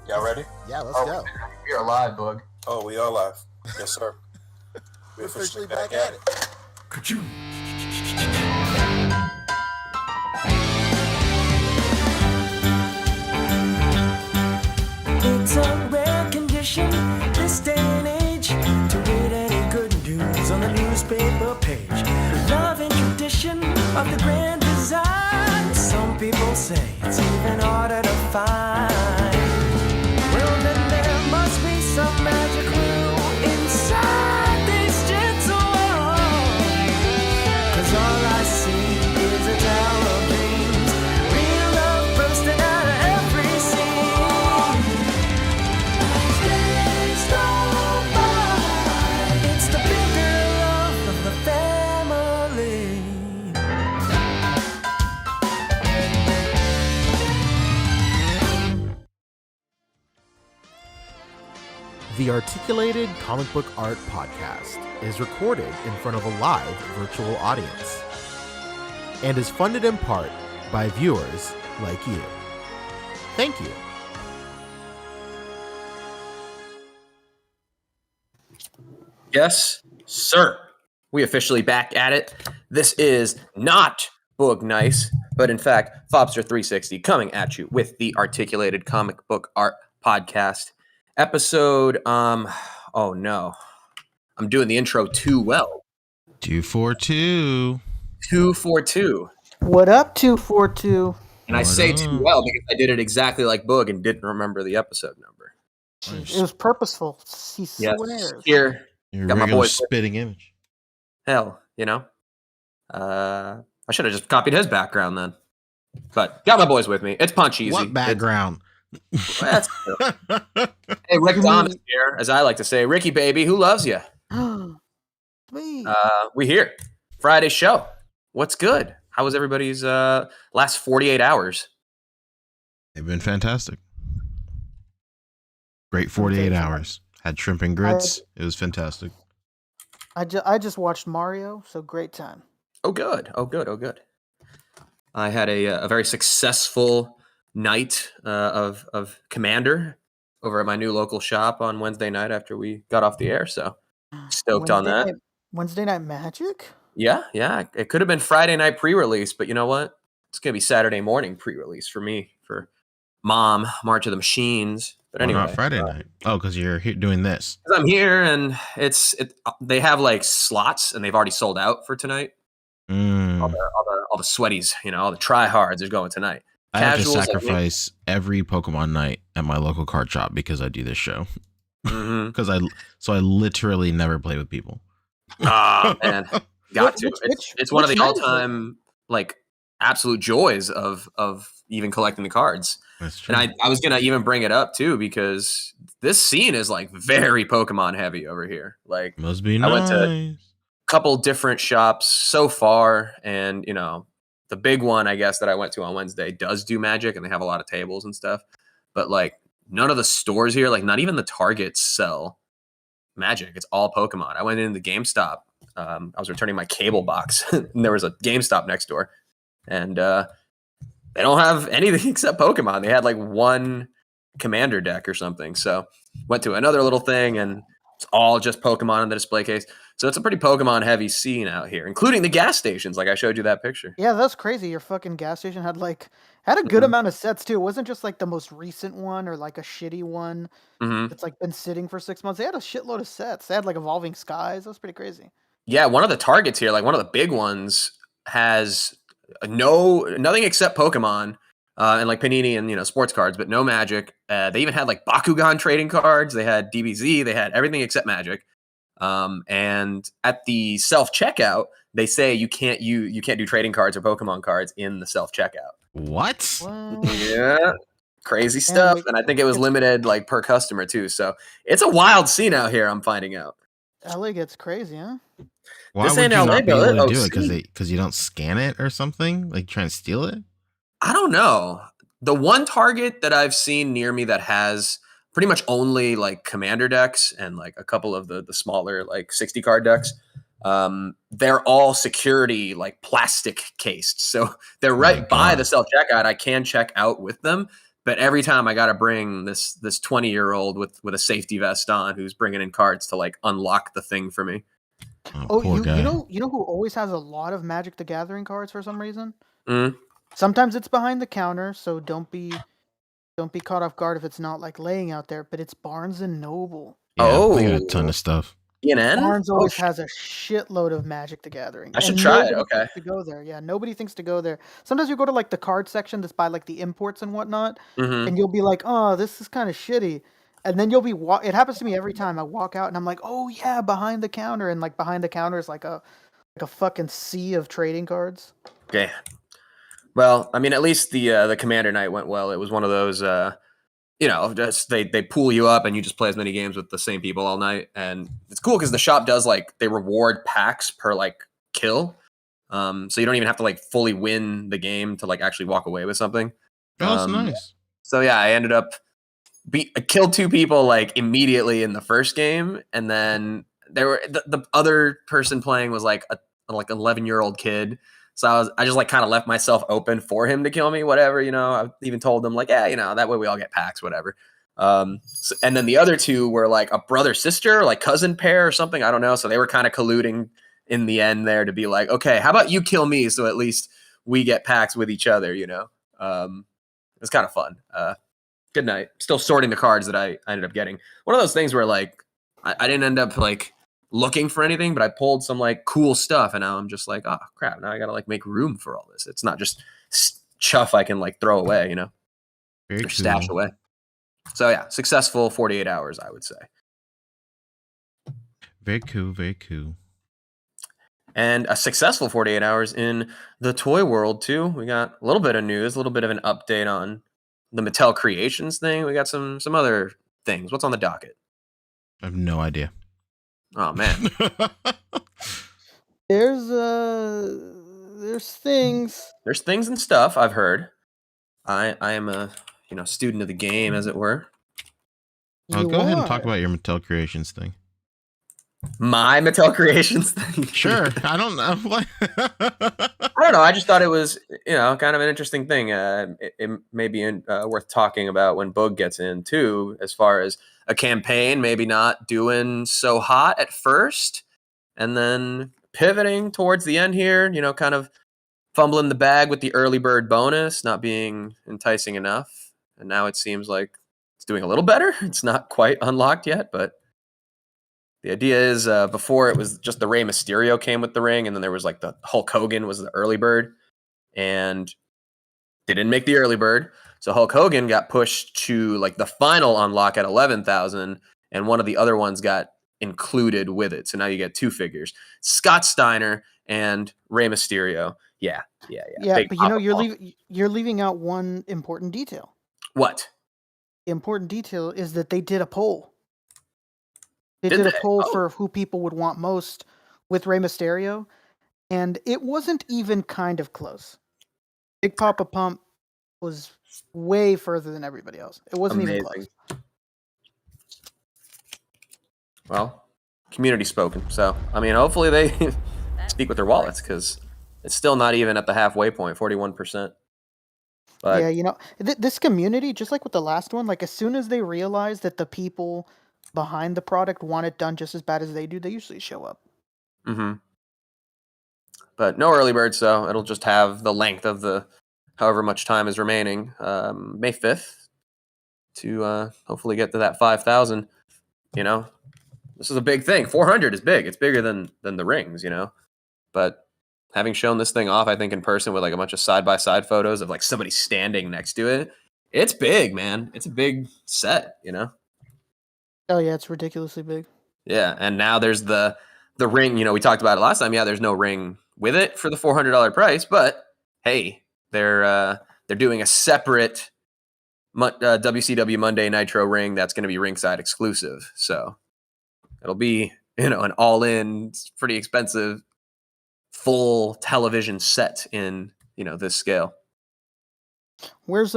Y'all ready? Yeah, let's go. We are live, Boog. Oh, we are live. Yes, sir. We're officially back at it. Catchup. It's a rare condition this day and age to read any good news on the newspaper page. Love and tradition of the grand design. Some people say it's even harder to find. Well, then there must be some magic clue inside these gentle walls. 'Cause all I see is a tower of dreams, real love bursting out of every scene. Days go by, it's the bigger love of the family. The Articulated Comic Book Art Podcast is recorded in front of a live virtual audience and is funded in part by viewers like you. Thank you. Yes, sir. We officially back at it. This is not Boog Nice, but in fact, Fobster360 coming at you with the Articulated Comic Book Art Podcast. Episode, oh no. I'm doing the intro too well. 242. 242. What up, 242? And I say too well because I did it exactly like Boog and didn't remember the episode number. It was purposeful. He Yes, swears. here. Your Got my regular boys. spitting image. Hell, you know? I should have just copied his background then. But got my boys with me. It's punch easy. What background? That's cool. Hey, Rick Dom is here, as I like to say. Ricky, baby, who loves you? Me. We here. Friday show. What's good? How was everybody's last 48 hours? They've been fantastic. Great 48 hours. Had shrimp and grits. It was fantastic. I just watched Mario, so great time. Oh, good. Oh, good. Oh, good. I had a very successful night of Commander over at my new local shop on Wednesday night after we got off the air. So stoked on that. Wednesday Night Magic? Yeah. It could have been Friday night pre-release, but you know what? It's going to be Saturday morning pre-release for me, for Mom, March of the Machines. But anyway. Not Friday night. Oh, because you're here doing this. I'm here, and they have like slots, and they've already sold out for tonight. All the sweaties, all the try-hards are going tonight. I have to sacrifice every Pokemon night at my local card shop because I do this show. Because I literally never play with people. Ah, man, got to. It's one of the all-time like absolute joys of even collecting the cards. That's true. And I was gonna even bring it up too because this scene is like very Pokemon heavy over here. Like must be I nice. went to a couple different shops so far, and the big one I guess that I went to on Wednesday does do Magic, and they have a lot of tables and stuff. But like none of the stores here, like not even the Targets sell Magic. It's all Pokemon. I went into the GameStop. I was returning my cable box, and there was a GameStop next door, and they don't have anything except Pokemon. They had like one Commander deck or something. So went to another little thing, and it's all just Pokemon in the display case. So it's a pretty Pokemon heavy scene out here, including the gas stations. Like I showed you that picture. Yeah, that's crazy. Your fucking gas station had a good amount of sets too. It wasn't just like the most recent one or like a shitty one that's like been sitting for 6 months. They had a shitload of sets. They had like Evolving Skies. That was pretty crazy. Yeah, one of the Targets here, like one of the big ones, has nothing except Pokemon and like Panini and sports cards, but no Magic. They even had like Bakugan trading cards. They had DBZ. They had everything except Magic. And at the self checkout, they say you can't do trading cards or Pokemon cards in the self checkout. What? Yeah, crazy stuff. And I think it was limited like per customer too. So it's a wild scene out here. I'm finding out. LA gets crazy, huh? Why This would ain't you LA, not be able though. to do it? Because you don't scan it or something? Like trying to steal it? I don't know. The one Target that I've seen near me that has pretty much only like Commander decks and like a couple of the smaller like 60 card decks. They're all security, like plastic cased. So they're right by the self checkout. I can check out with them, But every time I got to bring this 20-year-old with a safety vest on who's bringing in cards to like unlock the thing for me. Oh, poor guy. you know who always has a lot of Magic the Gathering cards for some reason? Mm. Sometimes it's behind the counter, so don't be caught off guard if it's not like laying out there. But it's Barnes and Noble. Yeah, they got a ton of stuff. ENN? Barnes always has a shitload of Magic the Gathering. I should try it. Nobody Okay. thinks to go there. Yeah, nobody thinks to go there. Sometimes you go to like the card section that's by like the imports and whatnot, and you'll be like, "Oh, this is kind of shitty," and then you'll be. It happens to me every time I walk out, and I'm like, "Oh yeah, behind the counter," and like behind the counter is like a fucking sea of trading cards. Okay. Well, I mean, at least the Commander night went well. It was one of those. Just they pull you up and you just play as many games with the same people all night, and it's cool because the shop does like they reward packs per like kill, so you don't even have to like fully win the game to like actually walk away with something. Oh, that's nice. So yeah, I ended up I killed 2 people like immediately in the first game, and then there were the other person playing was like a 11-year-old kid. So I just like kind of left myself open for him to kill me, whatever, I even told them like, yeah, that way we all get packs, whatever. And then the other 2 were like a brother, sister, like cousin pair or something. I don't know. So they were kind of colluding in the end there to be like, okay, how about you kill me? So at least we get packs with each other, It was kind of fun. Good night. Still sorting the cards that I ended up getting. One of those things where like, I didn't end up like looking for anything, but I pulled some like cool stuff, and now I'm just like, oh crap, now I gotta like make room for all this. It's not just chuff I can like throw away, Very or cool. stash away. So yeah, successful 48 hours, I would say. Very cool, very cool. And a successful 48 hours in the toy world too. We got a little bit of news, a little bit of an update on the Mattel Creations thing. We got some other things. What's on the docket? I have no idea. Oh man. There's things. There's things and stuff I've heard. I am a student of the game, as it were. Go ahead and talk about your Mattel Creations thing. My Mattel Creations thing. Sure. I don't know. What? I don't know. I just thought it was, kind of an interesting thing. It may be worth talking about when Boog gets in too, as far as a campaign maybe not doing so hot at first, and then pivoting towards the end here. Kind of fumbling the bag with the early bird bonus not being enticing enough, and now it seems like it's doing a little better. It's not quite unlocked yet, but. The idea is before it was just the Rey Mysterio came with the ring, and then there was like the Hulk Hogan was the early bird, and they didn't make the early bird. So Hulk Hogan got pushed to like the final unlock at 11,000, and one of the other ones got included with it. So now you get 2 figures, Scott Steiner and Rey Mysterio. Yeah. Yeah, but you're leaving out one important detail. What? The important detail is that they did a poll. They did a poll for who people would want most with Rey Mysterio, and it wasn't even kind of close. Big Papa Pump was way further than everybody else. It wasn't even close. Well, community spoken. So, I mean, hopefully they speak with their wallets, because it's still not even at the halfway point, 41%. But yeah, this community, just like with the last one, like as soon as they realize that the people behind the product want it done just as bad as they do, they usually show up. Mm-hmm. But no early bird, so it'll just have the length of the however much time is remaining, May 5th, to hopefully get to that 5,000. This is a big thing. 400 is big. It's bigger than the rings, But having shown this thing off, I think in person with like a bunch of side-by-side photos of like somebody standing next to it, it's big, man. It's a big set, Oh yeah, it's ridiculously big. Yeah, and now there's the ring. We talked about it last time. Yeah, there's no ring with it for the $400 price, but hey, they're doing a separate WCW Monday Nitro ring that's going to be ringside exclusive. So it'll be an all-in, pretty expensive, full television set in this scale. Where's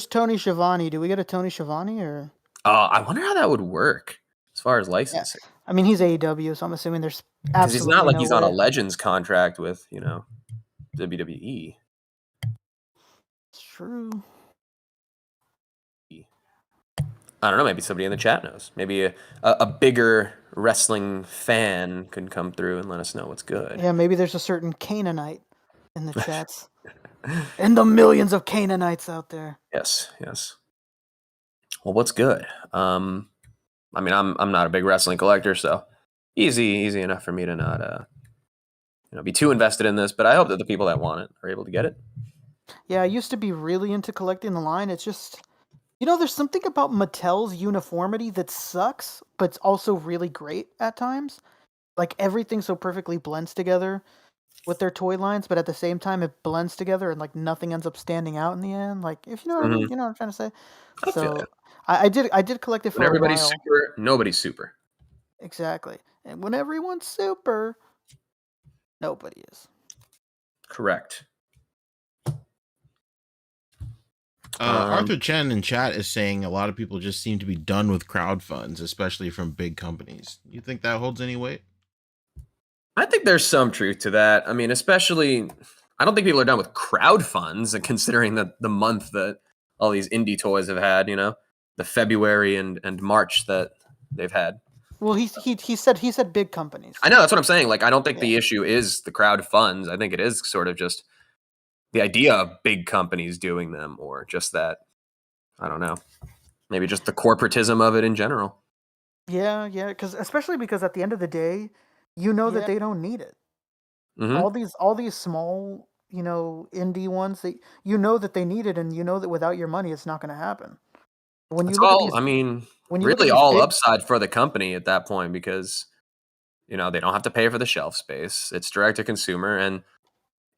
Tony Schiavone? Do we get a Tony Schiavone or? I wonder how that would work as far as licensing. Yeah. I mean, he's AEW, so I'm assuming there's because absolutely he's not like no he's on a way. Legends contract with WWE. It's true. I don't know. Maybe somebody in the chat knows. Maybe a bigger wrestling fan can come through and let us know what's good. Yeah, maybe there's a certain Canaanite in the chats. And the millions of Canaanites out there. Yes. Well, what's good? I mean, I'm not a big wrestling collector, so easy enough for me to not be too invested in this. But I hope that the people that want it are able to get it. Yeah, I used to be really into collecting the line. It's just, there's something about Mattel's uniformity that sucks, but it's also really great at times. Like everything so perfectly blends together with their toy lines, but at the same time it blends together and like nothing ends up standing out in the end. Like if you know what I mean, you know what I'm trying to say. I feel So it. I did collect it for When a everybody's while. super, nobody's super. Exactly. And when everyone's super, nobody is. Correct. Arthur Chen in chat is saying a lot of people just seem to be done with crowdfunds, especially from big companies. You think that holds any weight? I think there's some truth to that. I mean, especially, I don't think people are done with crowd funds, and considering the month that all these indie toys have had, the February and March that they've had. Well, he said big companies. I know, that's what I'm saying. Like, I don't think the issue is the crowd funds. I think it is sort of just the idea of big companies doing them, or just that, I don't know, maybe just the corporatism of it in general. Yeah, especially because at the end of the day, that they don't need it. Mm-hmm. All these small, indie ones, that they need it, and that without your money, it's not going to happen. When you It's look all, at these, I mean, when you look at really these all big, upside for the company at that point, because they don't have to pay for the shelf space. It's direct to consumer, and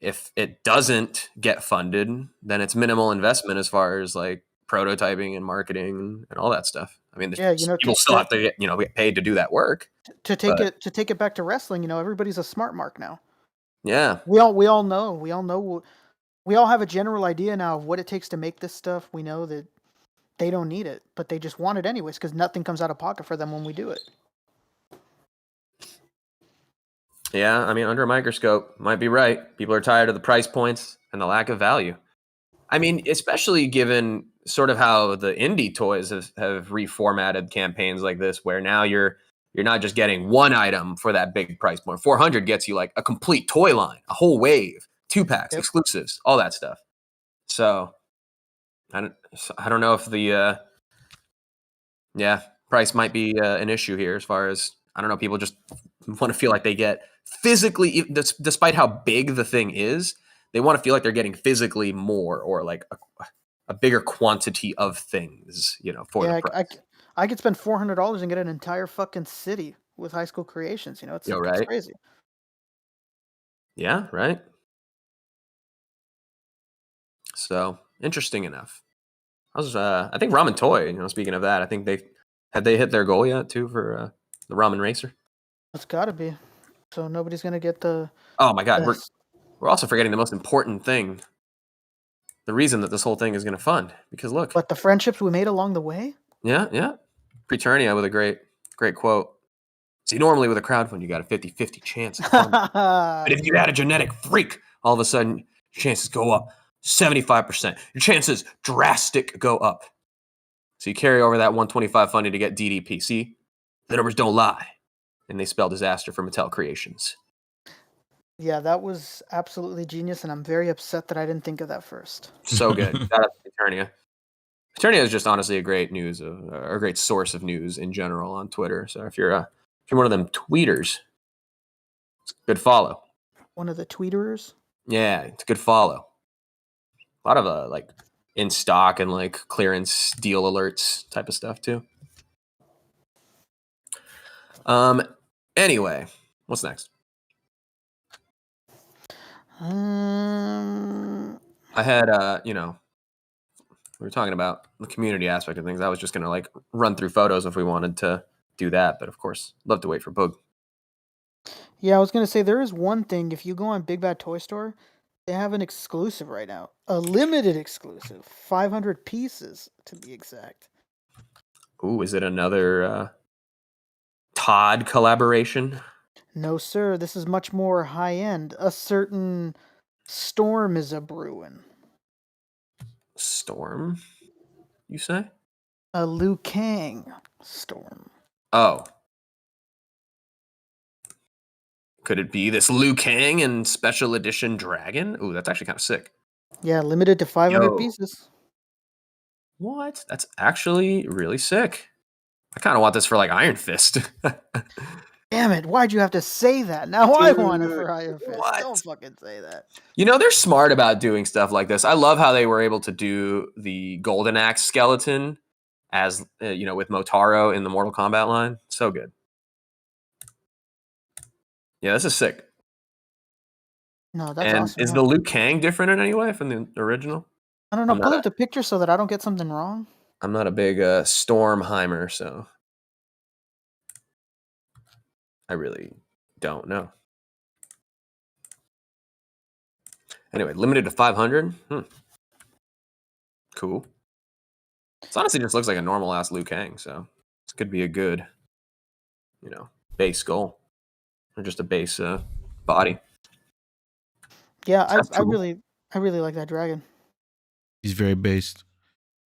if it doesn't get funded, then it's minimal investment as far as like prototyping and marketing and all that stuff. I mean, people still have to get paid to do that work. To take it back to wrestling, everybody's a smart mark now. Yeah, we all know. We all have a general idea now of what it takes to make this stuff. We know that they don't need it, but they just want it anyways because nothing comes out of pocket for them when we do it. Yeah, I mean, under a microscope, might be right. People are tired of the price points and the lack of value. I mean, especially given sort of how the indie toys have reformatted campaigns like this, where now you're not just getting one item for that big price point. 400 gets you like a complete toy line, a whole wave, 2-packs, exclusives, all that stuff. So I don't know if the price might be an issue here, as far as, I don't know, people just want to feel like they get physically, despite how big the thing is, they want to feel like they're getting physically more, or like a bigger quantity of things, for the price. I could spend $400 and get an entire fucking city with High School Creations. It's right? crazy. Yeah, right. So interesting enough. I think Ramen Toy. Speaking of that, I think they hit their goal yet too for the Ramen Racer. It's got to be. So nobody's gonna get the. Oh my God, we're also forgetting the most important thing. The reason that this whole thing is going to fund, because look. But the friendships we made along the way. Yeah. Preternia with a great quote. See, normally with a crowdfund, you got a 50-50 chance of funding. But if you add a genetic freak, all of a sudden, your chances go up 75%. Your chances drastic go up. So you carry over that 125 funding to get DDP. See, the numbers don't lie. And they spell disaster for Mattel Creations. Yeah, that was absolutely genius, and I'm very upset that I didn't think of that first. So good. Shout out to Preternia. Preternia is just honestly a great a great source of news in general on Twitter. So if you're one of them tweeters, it's a good follow. One of the tweeters? Yeah, it's a good follow. A lot of like in stock and like clearance deal alerts type of stuff too. Anyway, what's next? I had we were talking about the community aspect of things. I was just gonna like run through photos if we wanted to do that, but of course, love to wait for Boog. Yeah, I was gonna say there is one thing. If you go on Big Bad Toy Store, they have an exclusive right now, a limited exclusive, 500 pieces to be exact. Ooh, is it another Todd collaboration? No, sir. This is much more high end. A certain storm is a brewing. Storm, you say? A Liu Kang storm. Oh. Could it be this Liu Kang and special edition dragon? Ooh, that's actually kind of sick. Yeah, limited to 500 Yo. pieces. What? That's actually really sick. I kind of want this for like Iron Fist. Damn it, why'd you have to say that? Now I want it Dude, for Iron Fist. what? Don't fucking say that. You know, they're smart about doing stuff like this. I love how they were able to do the Golden Axe skeleton as, with Motaro in the Mortal Kombat line. So good. Yeah, this is sick. No, that's And awesome. is the Liu Kang different in any way from the original? I don't know. I'm Pull not up the picture so that I don't get something wrong. I'm not a big Stormheimer, so I really don't know. Anyway, limited to 500. Cool. This honestly just looks like a normal ass Liu Kang, so this could be a good, base skull or just a base body. Yeah, That's I cool. really like that dragon. He's very based.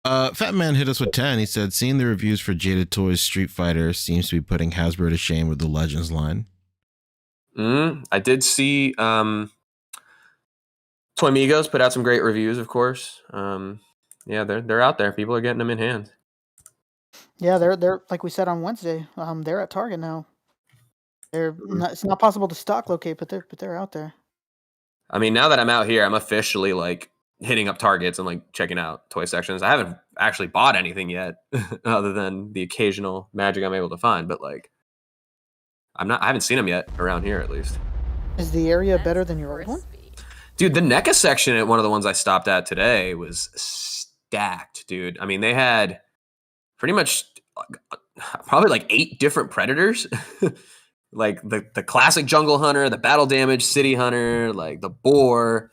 Fat Man hit us with 10. He said, seeing the reviews for Jada Toys Street Fighter seems to be putting Hasbro to shame with the Legends line. I did see Toy Migos put out some great reviews, of course. Yeah, they're out there. People are getting them in hand. Yeah, they're like we said on Wednesday. They're at Target now. It's not possible to stock locate, but they're out there. I mean, now that I'm out here, I'm officially like hitting up Targets and like checking out toy sections. I haven't actually bought anything yet, other than the occasional magic I'm able to find. But like, I haven't seen them yet around here, at least. Is the area better than your old one? Dude, the NECA section at one of the ones I stopped at today was stacked, dude. I mean, they had pretty much probably like 8 different Predators. Like the classic Jungle Hunter, the Battle Damage City Hunter, like the Boar,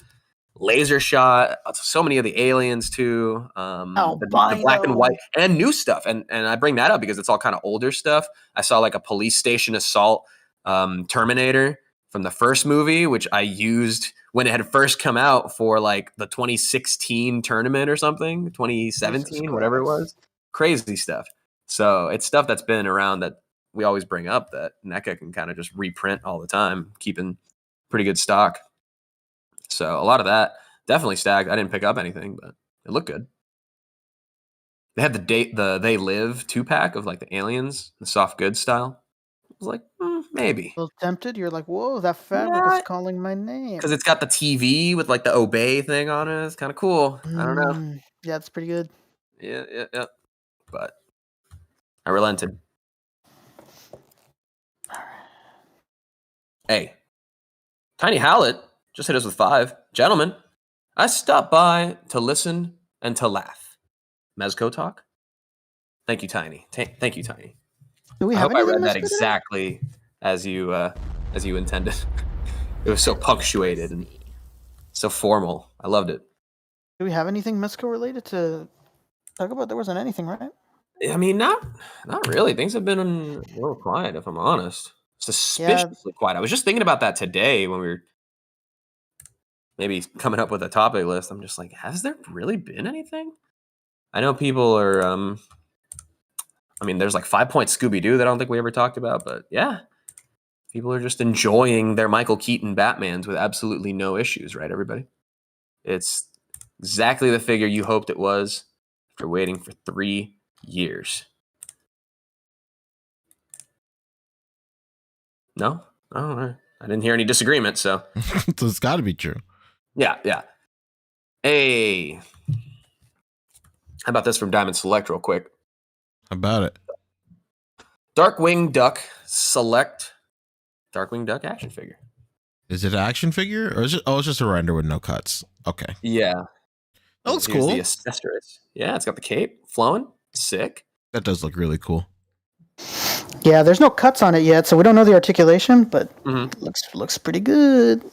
Laser Shot, so many of the aliens too. The black and white and new stuff. And I bring that up because it's all kind of older stuff. I saw like a police station assault Terminator from the first movie, which I used when it had first come out for like the 2016 tournament or something, 2017, whatever it was. Crazy stuff. So it's stuff that's been around that we always bring up that NECA can kind of just reprint all the time, keeping pretty good stock. So a lot of that definitely stacked. I didn't pick up anything, but it looked good. They had the They Live 2-pack of like the aliens, the soft goods style. I was like, maybe. A little tempted. You're like, whoa, that fabric is calling my name. Because it's got the TV with like the obey thing on it. It's kind of cool. I don't know. Yeah, it's pretty good. Yeah. But I relented. Hey, Tiny Hallett just hit us with 5. Gentlemen, I stopped by to listen and to laugh. Mezco talk? Thank you, Tiny. Thank you, Tiny. Do we I have hope I read anything that Mezco today? exactly as you intended. It was so punctuated and so formal. I loved it. Do we have anything Mezco related to talk about? There wasn't anything, right? I mean, not really. Things have been a little quiet, if I'm honest. Suspiciously quiet. I was just thinking about that today when we were maybe coming up with a topic list. I'm just like, has there really been anything? I know people are, there's like 5 Point Scooby-Doo that I don't think we ever talked about, but yeah, people are just enjoying their Michael Keaton Batmans with absolutely no issues, right, everybody? It's exactly the figure you hoped it was after waiting for 3 years. No? Oh, I didn't hear any disagreement, so. So it's got to be true. Yeah. Hey. How about this from Diamond Select real quick? How about it? Darkwing Duck Select. Darkwing Duck action figure. Is it an action figure or is it? Oh, it's just a render with no cuts. Okay. Yeah. That looks Here's cool. the accessories. Yeah, it's got the cape flowing. Sick. That does look really cool. Yeah, there's no cuts on it yet, so we don't know the articulation, but looks pretty good.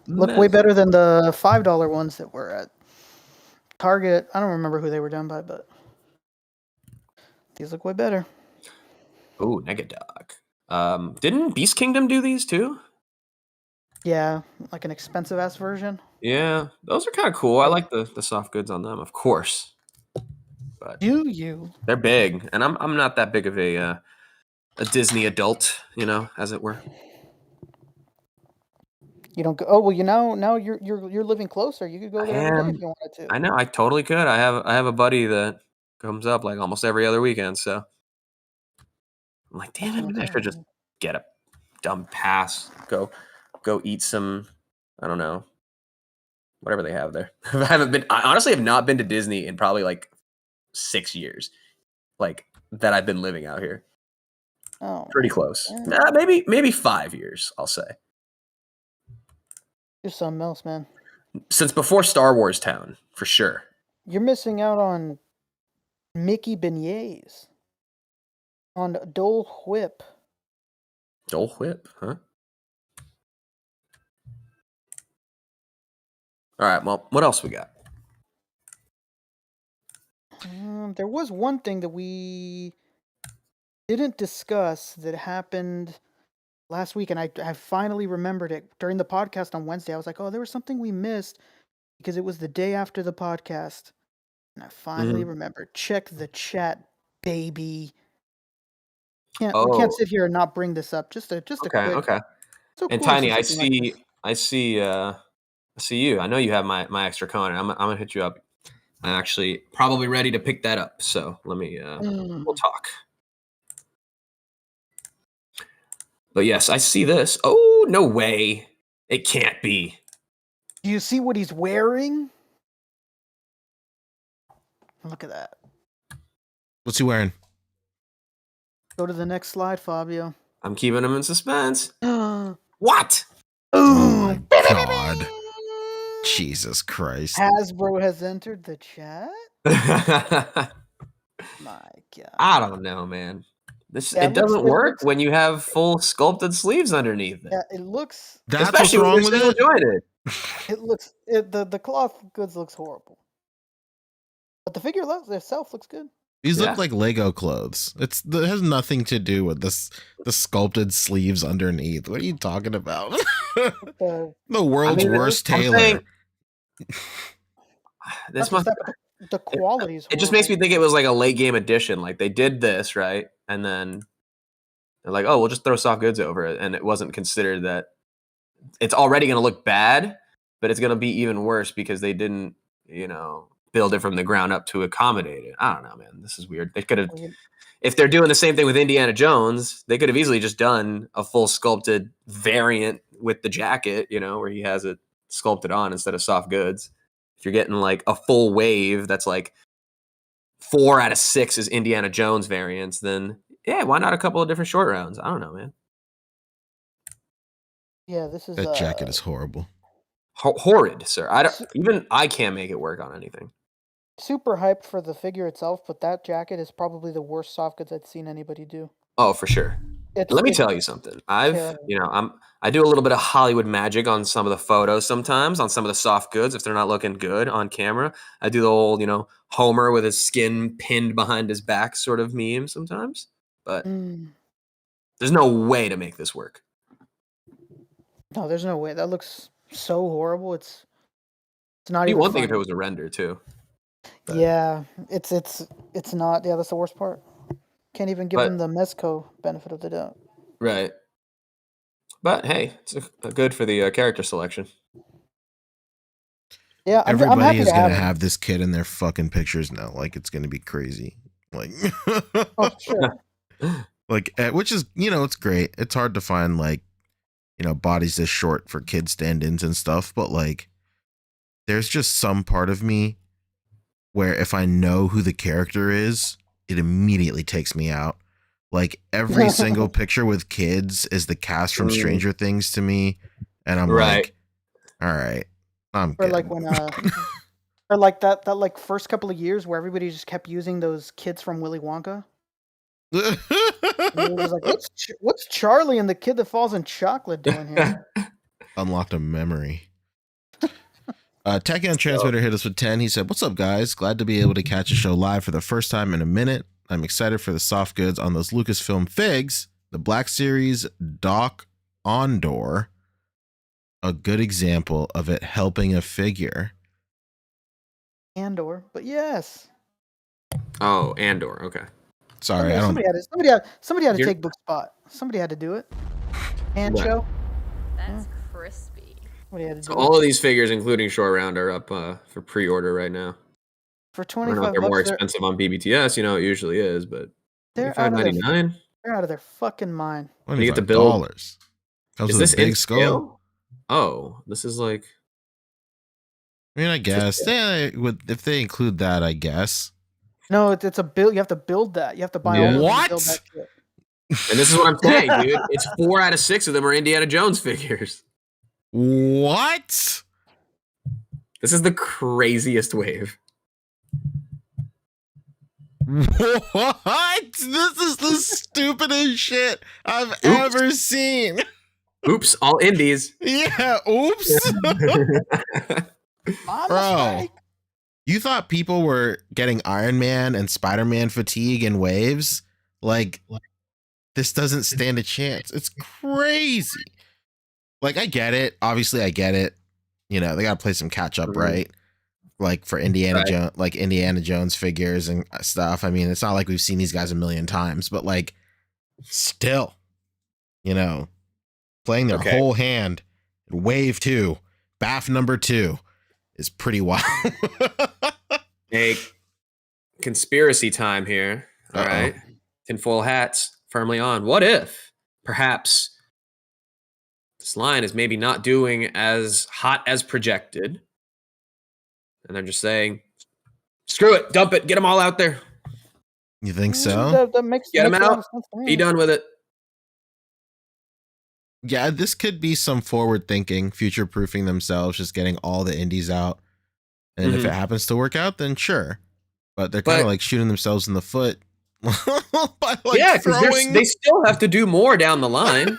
Look way better than the $5 ones that were at Target. I don't remember who they were done by, but these look way better. Ooh, Negaduck. Didn't Beast Kingdom do these too? Yeah, like an expensive ass version. Yeah, those are kind of cool. I like the soft goods on them, of course. but Do you? they're big, and I'm not that big of a Disney adult, as it were. You don't go. Oh well, now you're living closer. You could go I there every day am. if you wanted to. I know. I totally could. I have a buddy that comes up like almost every other weekend. So I'm like, damn it, maybe I should just get a dumb pass. Go eat some. I don't know. Whatever they have there. I honestly have not been to Disney in probably like 6 years. Like that I've been living out here. Oh, Pretty close. yeah. Nah, maybe 5 years, I'll say. You're something else, man. Since before Star Wars Town, for sure. You're missing out on Mickey beignets, on Dole Whip. Dole Whip, huh? All right, well, what else we got? There was one thing that we didn't discuss that happened last week, and I finally remembered it during the podcast on Wednesday. I was like, oh, there was something we missed because it was the day after the podcast. And I finally remembered. Check the chat, baby. We can't sit here and not bring this up. Just a quick. Okay. So And cool Tiny, to see something like this. I see you. I know you have my extra Conan. I'm gonna hit you up. I'm actually probably ready to pick that up. So let me we'll talk. But yes, I see this. Oh, no way. It can't be. Do you see what he's wearing? Look at that. What's he wearing? Go to the next slide, Fabio. I'm keeping him in suspense. What? Oh my god. Jesus Christ. Hasbro has entered the chat? I My God. don't know, man. Yeah, it doesn't work when you have full sculpted sleeves underneath it. Yeah, it looks. That's Especially what's wrong when with they're it? still jointed. The cloth goods looks horrible. But the figure itself looks good. These look like Lego clothes. It has nothing to do with the sculpted sleeves underneath. What are you talking about? The world's worst tailor. The quality is horrible. It just makes me think it was like a late game edition. Like they did this, right? And then they're like, oh, we'll just throw soft goods over it. And it wasn't considered that it's already going to look bad, but it's going to be even worse because they didn't, build it from the ground up to accommodate it. I don't know, man. This is weird. They could have, if they're doing the same thing with Indiana Jones, they could have easily just done a full sculpted variant with the jacket, where he has it sculpted on instead of soft goods. If you're getting like a full wave that's like 4 out of 6 is Indiana Jones variants, then yeah, why not a couple of different short rounds? I don't know, man. Yeah, this is that jacket is horrible. Horrid, sir. I can't make it work on anything. Super hyped for the figure itself, but that jacket is probably the worst soft goods I've seen anybody do. Oh, for sure. Let me tell you something. I do a little bit of Hollywood magic on some of the photos sometimes, on some of the soft goods if they're not looking good on camera. I do the old, Homer with his skin pinned behind his back sort of meme sometimes. But there's no way to make this work. No, there's no way. That looks so horrible. It's not It'd be even one thing funny. if it was a render too. But. Yeah, it's not. Yeah, that's the worst part. Can't even give them the Mezco benefit of the doubt. Right. But hey, it's good for the character selection. Yeah, everybody is going to have this kid in their fucking pictures now. Like, it's going to be crazy. Like, oh, sure. Like, which is, it's great. It's hard to find, like, bodies this short for kid stand-ins and stuff. But, like, there's just some part of me where if I know who the character is, it immediately takes me out. Like every single picture with kids is the cast from Stranger Things to me. And I'm like, all right, I'm or good. like when or like that like first couple of years where everybody just kept using those kids from Willy Wonka. And it was like, what's Charlie and the kid that falls in chocolate doing here? Unlocked a memory. Tachyon Transmitter hit us with 10. He said, what's up, guys? Glad to be able to catch a show live for the first time in a minute. I'm excited for the soft goods on those Lucasfilm figs. The Black Series Doc Ondor, a good example of it helping a figure. Andor, but yes. Oh, Andor. Okay. Sorry, I don't. Somebody had to You're- take Book's spot. Somebody had to do it. Pancho. That's crispy. Somebody had to So do all it. of these figures, including Short Round, are up for pre-order right now. For I don't know if $25 they're more bucks, expensive on BBTS. You know, it usually is, but they're out of their $25.99. they're out of their fucking mind. You get to build. $25. Comes Is with this a big in skull. scale? Oh, this is like. I mean, I guess if they include that, I guess. No, it's a build. You have to build that. You have to buy all of them and build What? that shit. And this is what I'm saying, dude. It's 4 out of 6 of them are Indiana Jones figures. What? This is the craziest wave. What? This is the stupidest shit I've ever seen. Oops, all Indies. Yeah, oops. My Bro, mistake. you thought people were getting Iron Man and Spider-Man fatigue in waves? Like, this doesn't stand a chance. It's crazy. Like, I get it. Obviously, I get it. You know, they got to play some catch up, right? Like for Indiana Jones, like Indiana Jones figures and stuff. I mean, it's not like we've seen these guys a million times, but like, still, you know, playing their whole hand in wave 2, BAF number 2 is pretty wild. Hey, conspiracy time here. All right. Tinfoil hats firmly on. What if perhaps this line is maybe not doing as hot as projected? And I'm just saying, screw it, dump it, get them all out there. You think so? That makes Get them makes a lot out. of sense to me. Be done with it. Yeah, this could be some forward thinking, future proofing themselves, just getting all the indies out. And if it happens to work out, then sure. But they're kind of like shooting themselves in the foot. By like because they still have to do more down the line.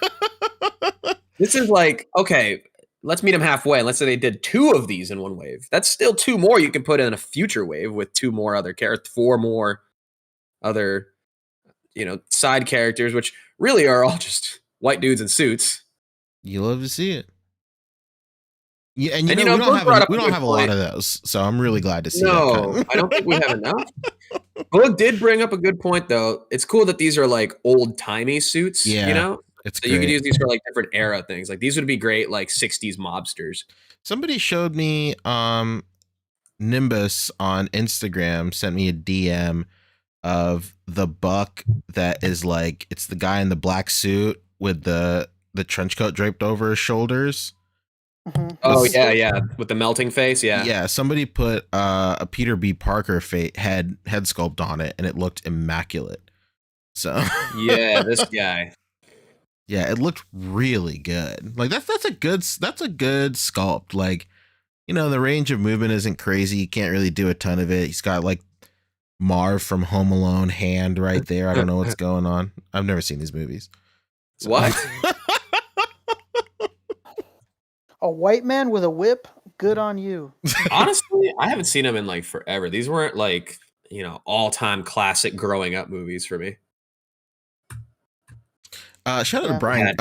This is like, okay, let's meet them halfway. Let's say they did 2 of these in one wave. That's still 2 more you can put in a future wave with 2 more other characters, 4 more other, you know, side characters, which really are all just white dudes in suits. You love to see it. Yeah, and you And, know, you know, we don't have a lot of those, so I'm really glad to see that. No, I don't think we have enough. Boog did bring up a good point, though. It's cool that these are like old-timey suits, you know? It's so you could use these for like different era things. Like these would be great, like 60s mobsters. Somebody showed me Nimbus on Instagram, sent me a DM of the buck that is like, it's the guy in the black suit with the trench coat draped over his shoulders. Mhm. Oh yeah, with the melting face, Yeah, somebody put a Peter B. Parker head sculpt on it, and it looked immaculate. So yeah, this guy. Yeah, it looked really good. Like that's a good sculpt. Like, you know, the range of movement isn't crazy. You can't really do a ton of it. He's got like Marv from Home Alone hand right there. I don't know what's going on. I've never seen these movies. So. What? A white man with a whip, good on you. Honestly, I haven't seen them in like forever. These weren't like, you know, all-time classic growing up movies for me. Shout out to Brian,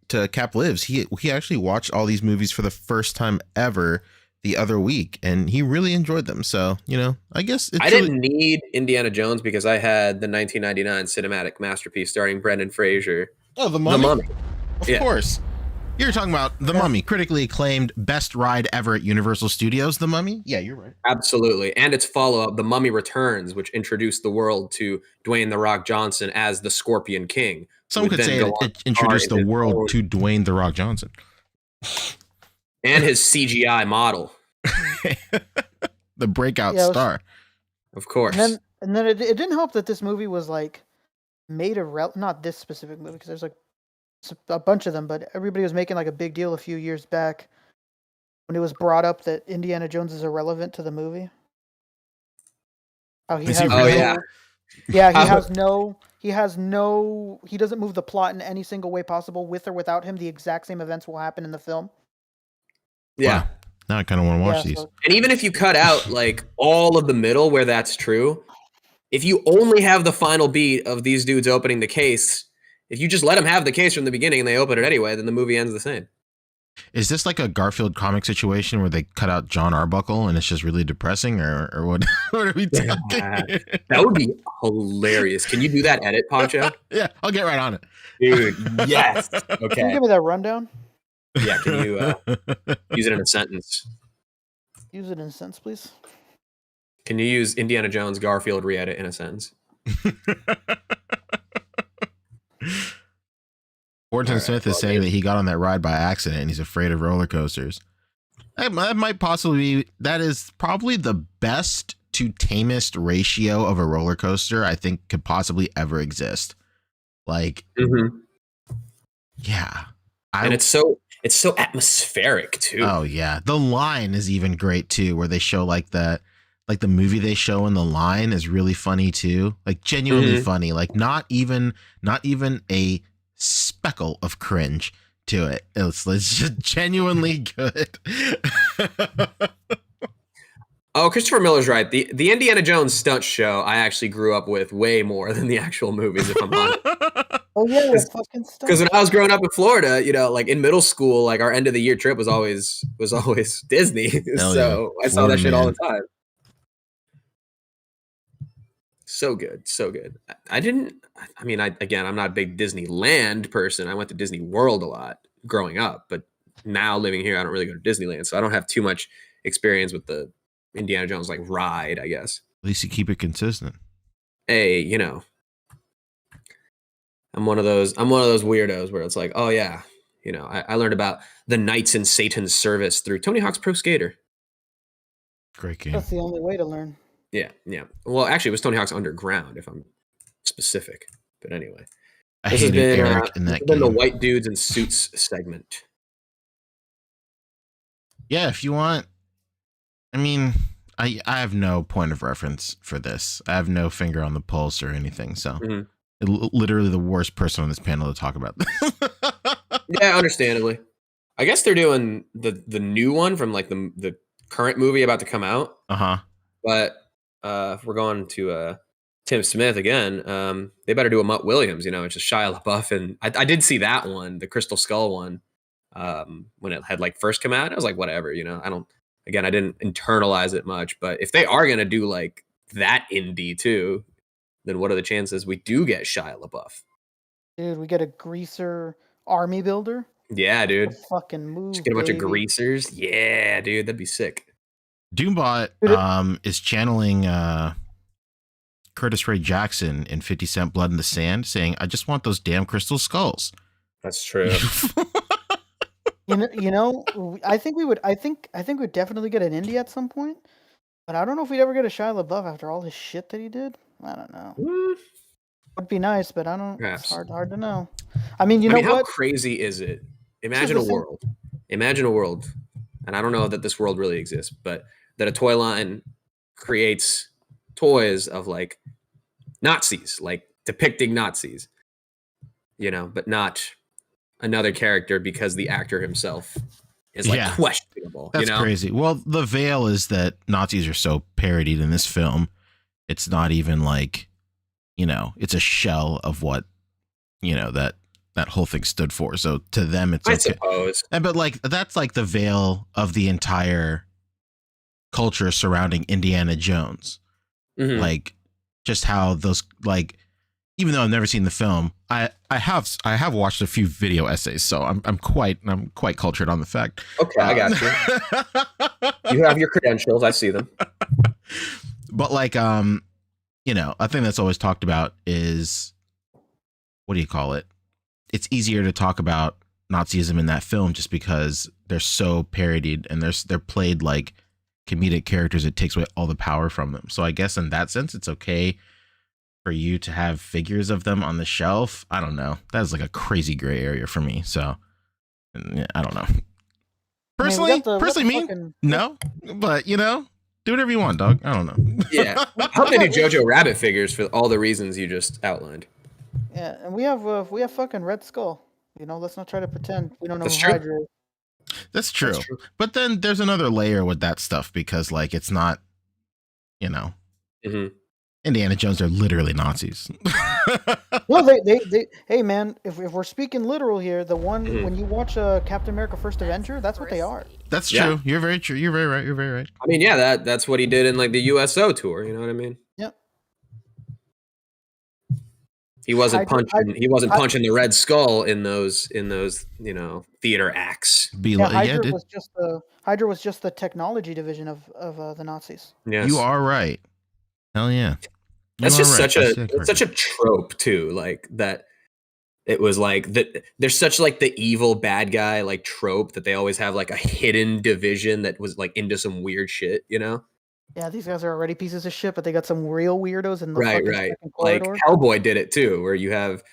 to Cap Lives. He actually watched all these movies for the first time ever the other week, and he really enjoyed them. So, you know, I guess I didn't need Indiana Jones because I had the 1999 cinematic masterpiece starring Brendan Fraser. Oh, The Mummy. Of Yeah. course. You're talking about The Mummy, critically acclaimed best ride ever at Universal Studios, The Mummy? Yeah, you're right. Absolutely. And its follow-up, The Mummy Returns, which introduced the world to Dwayne The Rock Johnson as the Scorpion King. Some could say it introduced the world to Dwayne The Rock Johnson. And his CGI model. The breakout star. Of course. And then it didn't help that this movie was like made not this specific movie, because there's like a bunch of them, but everybody was making like a big deal a few years back when it was brought up that Indiana Jones is irrelevant to the movie. He doesn't move the plot in any single way possible. With or without him, the exact same events will happen in the film. Yeah. Wow. Now I kind of want to watch these. And even if you cut out like all of the middle where that's true, if you only have the final beat of these dudes opening the case, if you just let them have the case from the beginning and they open it anyway, then the movie ends the same. Is this like a Garfield comic situation where they cut out John Arbuckle and it's just really depressing, or what? What are we talking? That would be hilarious. Can you do that edit, Pancho? Yeah, I'll get right on it, dude. Yes. Can you Okay. give me that rundown? Yeah. Can you use it in a sentence? Use it in a sentence, please. Can you use Indiana Jones Garfield re-edit in a sentence? Orton Smith is saying that he got on that ride by accident and he's afraid of roller coasters. That might possibly be, that is probably the best to tamest ratio of a roller coaster I think could possibly ever exist. Like, yeah. And it's so atmospheric too. Oh yeah. The line is even great too, where they show like the movie they show in the line is really funny too. Like genuinely funny. Like not even a speckle of cringe to it. It's just genuinely good. Oh, Christopher Miller's right. The Indiana Jones stunt show I actually grew up with way more than the actual movies, if I'm honest. Oh yeah, that fucking stuff. Because when I was growing up in Florida, you know, like in middle school, like our end of the year trip was always Disney. So yeah. I saw that shit all the time. So good, so good. I'm not a big Disneyland person. I went to Disney World a lot growing up, but now living here, I don't really go to Disneyland, so I don't have too much experience with the Indiana Jones like ride, I guess. At least you keep it consistent. Hey, you know, I'm one of those weirdos where it's like, oh yeah, you know, I learned about the Knights in Satan's Service through Tony Hawk's Pro Skater. Great game. That's the only way to learn. Yeah. Well, actually, it was Tony Hawk's Underground, if I'm specific. But anyway, I hated Eric in that game. Been the white dudes in suits segment. Yeah, if you want. I mean, I have no point of reference for this. I have no finger on the pulse or anything. So, literally the worst person on this panel to talk about this. Yeah, understandably. I guess they're doing the new one from like the current movie about to come out. But if we're going to Tim Smith again, they better do a Mutt Williams. You know, it's just Shia LaBeouf, and I did see that one, the Crystal Skull one, when it had like first come out. I was like, whatever, you know. I didn't internalize it much, but if they are gonna do like that indie too, then what are the chances we do get Shia LaBeouf? Dude, we get a greaser army builder. Yeah, dude. Fucking move. Just get a bunch of greasers. Yeah, dude, that'd be sick. Doombot is channeling Curtis Ray Jackson in 50 Cent Blood in the Sand, saying, "I just want those damn crystal skulls." That's true. You know, I think we'd definitely get an indie at some point, but I don't know if we'd ever get a Shia LaBeouf after all his shit that he did. I don't know. Would be nice, but I don't. Perhaps. It's hard to know. I mean, how crazy is it? Imagine a world, and I don't know that this world really exists, but that a toy line creates toys of like Nazis, like depicting Nazis, you know, but not another character because the actor himself is like questionable. That's crazy. Well, the veil is that Nazis are so parodied in this film. It's not even like, you know, it's a shell of what, you know, that whole thing stood for. So to them, it's I okay. suppose. But like, that's like the veil of the entire culture surrounding Indiana Jones. Like just how those, like, even though I've never seen the film, I have watched a few video essays, so I'm quite cultured on the fact. Okay, I got you. You have your credentials. I see them. But like, you know, a thing that's always talked about is, what do you call it? It's easier to talk about Nazism in that film just because they're so parodied and they're played like comedic characters. It takes away all the power from them. So I guess in that sense, it's okay for you to have figures of them on the shelf. I don't know. That is like a crazy gray area for me. So I don't know. Personally, no, but you know, do whatever you want, dog. I don't know. Yeah. I hope they do Jojo Rabbit figures for all the reasons you just outlined. Yeah, and we have fucking Red Skull. You know, let's not try to pretend we don't know That's who true. Hydra is. That's true. But then there's another layer with that stuff because like it's not, you know, Indiana Jones are literally Nazis. No, they. Hey, man, if we're speaking literal here, the one Mhm. when you watch Captain America: First Avenger, that's what they are. That's Yeah. true. You're very true. You're very right. You're very right. I mean, yeah, that's what he did in like the USO tour. You know what I mean? Yep. He wasn't Hydra- punching. He wasn't punching the Red Skull in those theater acts. Yeah, Hydra dude, was just the technology division of the Nazis. Yes. you are right. Hell yeah. That's You just are right. it's such a trope too. Like that. It was like that. There's such like the evil bad guy like trope that they always have like a hidden division that was like into some weird shit. You know? Yeah, these guys are already pieces of shit, but they got some real weirdos in the Right. fucking second Like corridor. Hellboy did it too, where you have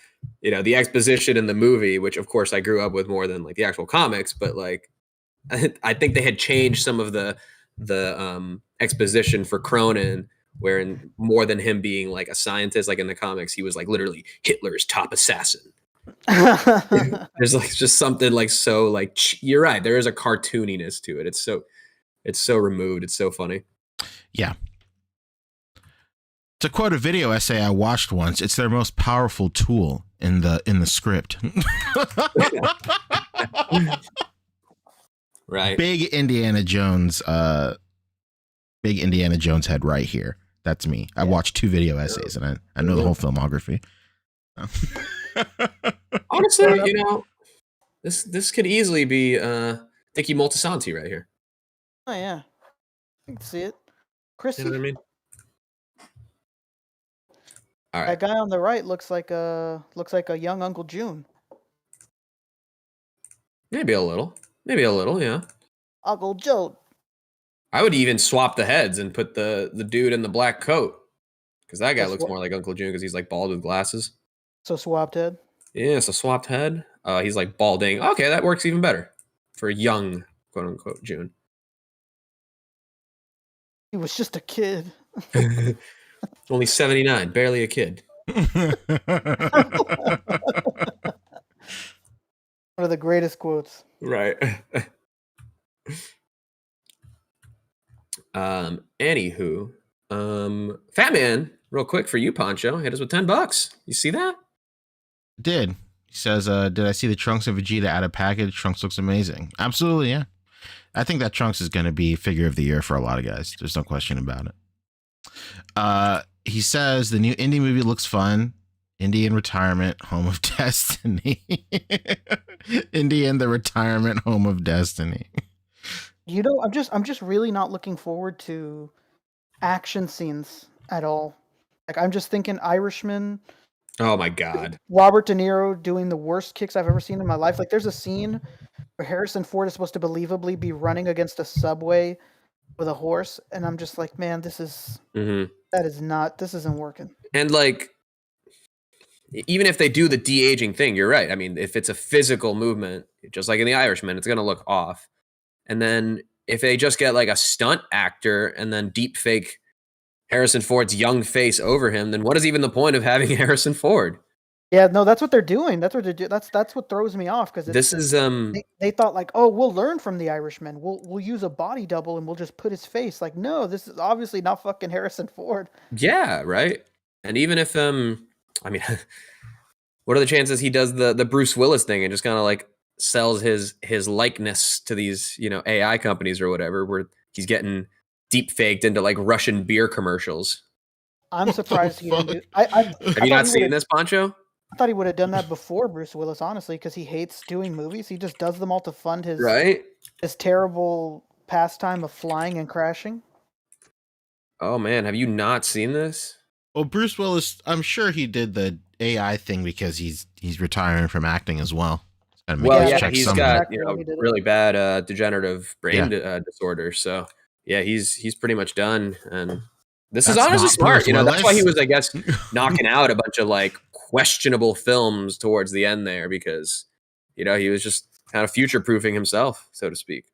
the exposition in the movie, which of course I grew up with more than like the actual comics, but like I think they had changed some of the exposition for Cronin, wherein more than him being like a scientist, like in the comics, he was like literally Hitler's top assassin. There's like just something like so like you're right. There is a cartooniness to it. It's so removed. It's so funny. Yeah. To quote a video essay I watched once, it's their most powerful tool in the script. Right. Big Indiana Jones head right here. That's me. I watched 2 video essays and I know the whole filmography. Honestly, this could easily be Dicky Moltisanti right here. Oh yeah, I can see it. Chrissy, You know what I mean? All right. that guy on the right looks like a young Uncle June. Maybe a little, yeah. Uncle June. I would even swap the heads and put the dude in the black coat, because that guy looks more like Uncle June because he's like bald with glasses. So swapped head. Yeah, so swapped head. He's like balding. Okay, that works even better for young, quote unquote, June. He was just a kid. Only 79, barely a kid. One of the greatest quotes. Right. Anywho, Fat Man, real quick for you, Pancho, hit us with $10. You see that? Did. He says, did I see the Trunks of Vegeta at a package? Trunks looks amazing. Absolutely, yeah. I think that Trunks is going to be figure of the year for a lot of guys. There's no question about it. He says the new Indy movie looks fun. Indy in retirement, home of destiny. Indy in the retirement home of destiny. I'm just really not looking forward to action scenes at all. Like I'm just thinking Irishman. Oh my God. Robert De Niro doing the worst kicks I've ever seen in my life. Like there's a scene where Harrison Ford is supposed to believably be running against a subway with a horse, and I'm just like, man, this isn't working. And like, even if they do the de-aging thing, you're right. I mean, if it's a physical movement, just like in The Irishman, it's going to look off. And then if they just get like a stunt actor and then deep fake Harrison Ford's young face over him, then what is even the point of having Harrison Ford? Yeah, no, that's what they're doing. That's what they do. That's what throws me off because This is they thought like, oh, we'll learn from The Irishman. We'll use a body double and we'll just put his face. Like, no, this is obviously not fucking Harrison Ford. yeah, right. And even if I mean, what are the chances he does the Bruce Willis thing and just kind of like sells his likeness to these AI companies or whatever, where he's getting deep faked into like Russian beer commercials? I'm surprised he didn't do. Have you not seen this, Pancho? I thought he would have done that before Bruce Willis, honestly, because he hates doing movies. He just does them all to fund his terrible pastime of flying and crashing. Oh man, have you not seen this? Well, Bruce Willis, I'm sure he did the AI thing because he's retiring from acting as well. Well, yeah, he's got really bad degenerative brain disorder. So yeah, he's pretty much done. And this is honestly smart. That's why he was, I guess, knocking out a bunch of like questionable films towards the end there, because he was just kind of future proofing himself, so to speak.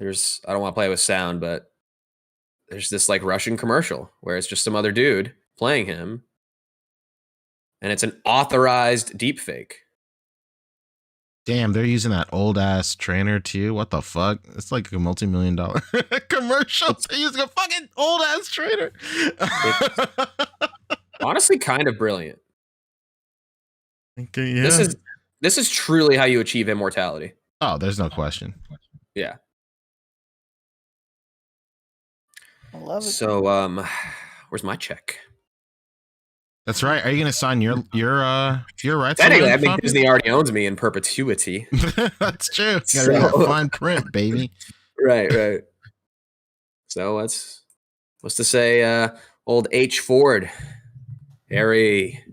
I don't want to play with sound, but there's this like Russian commercial where it's just some other dude playing him, and it's an authorized deepfake. Damn, they're using that old ass trainer too. What the fuck? It's like a multi-million-dollar commercial. They're using a fucking old ass trainer. Honestly, kind of brilliant. Okay, yeah. This is truly how you achieve immortality. Oh, there's no question. Yeah. I love it. So, where's my check? That's right. Are you gonna sign your rights? Technically, away, I think Poppy? Disney already owns me in perpetuity. That's true. You gotta read that fine print, baby. Right. So what's to say? Old H Ford, Harry,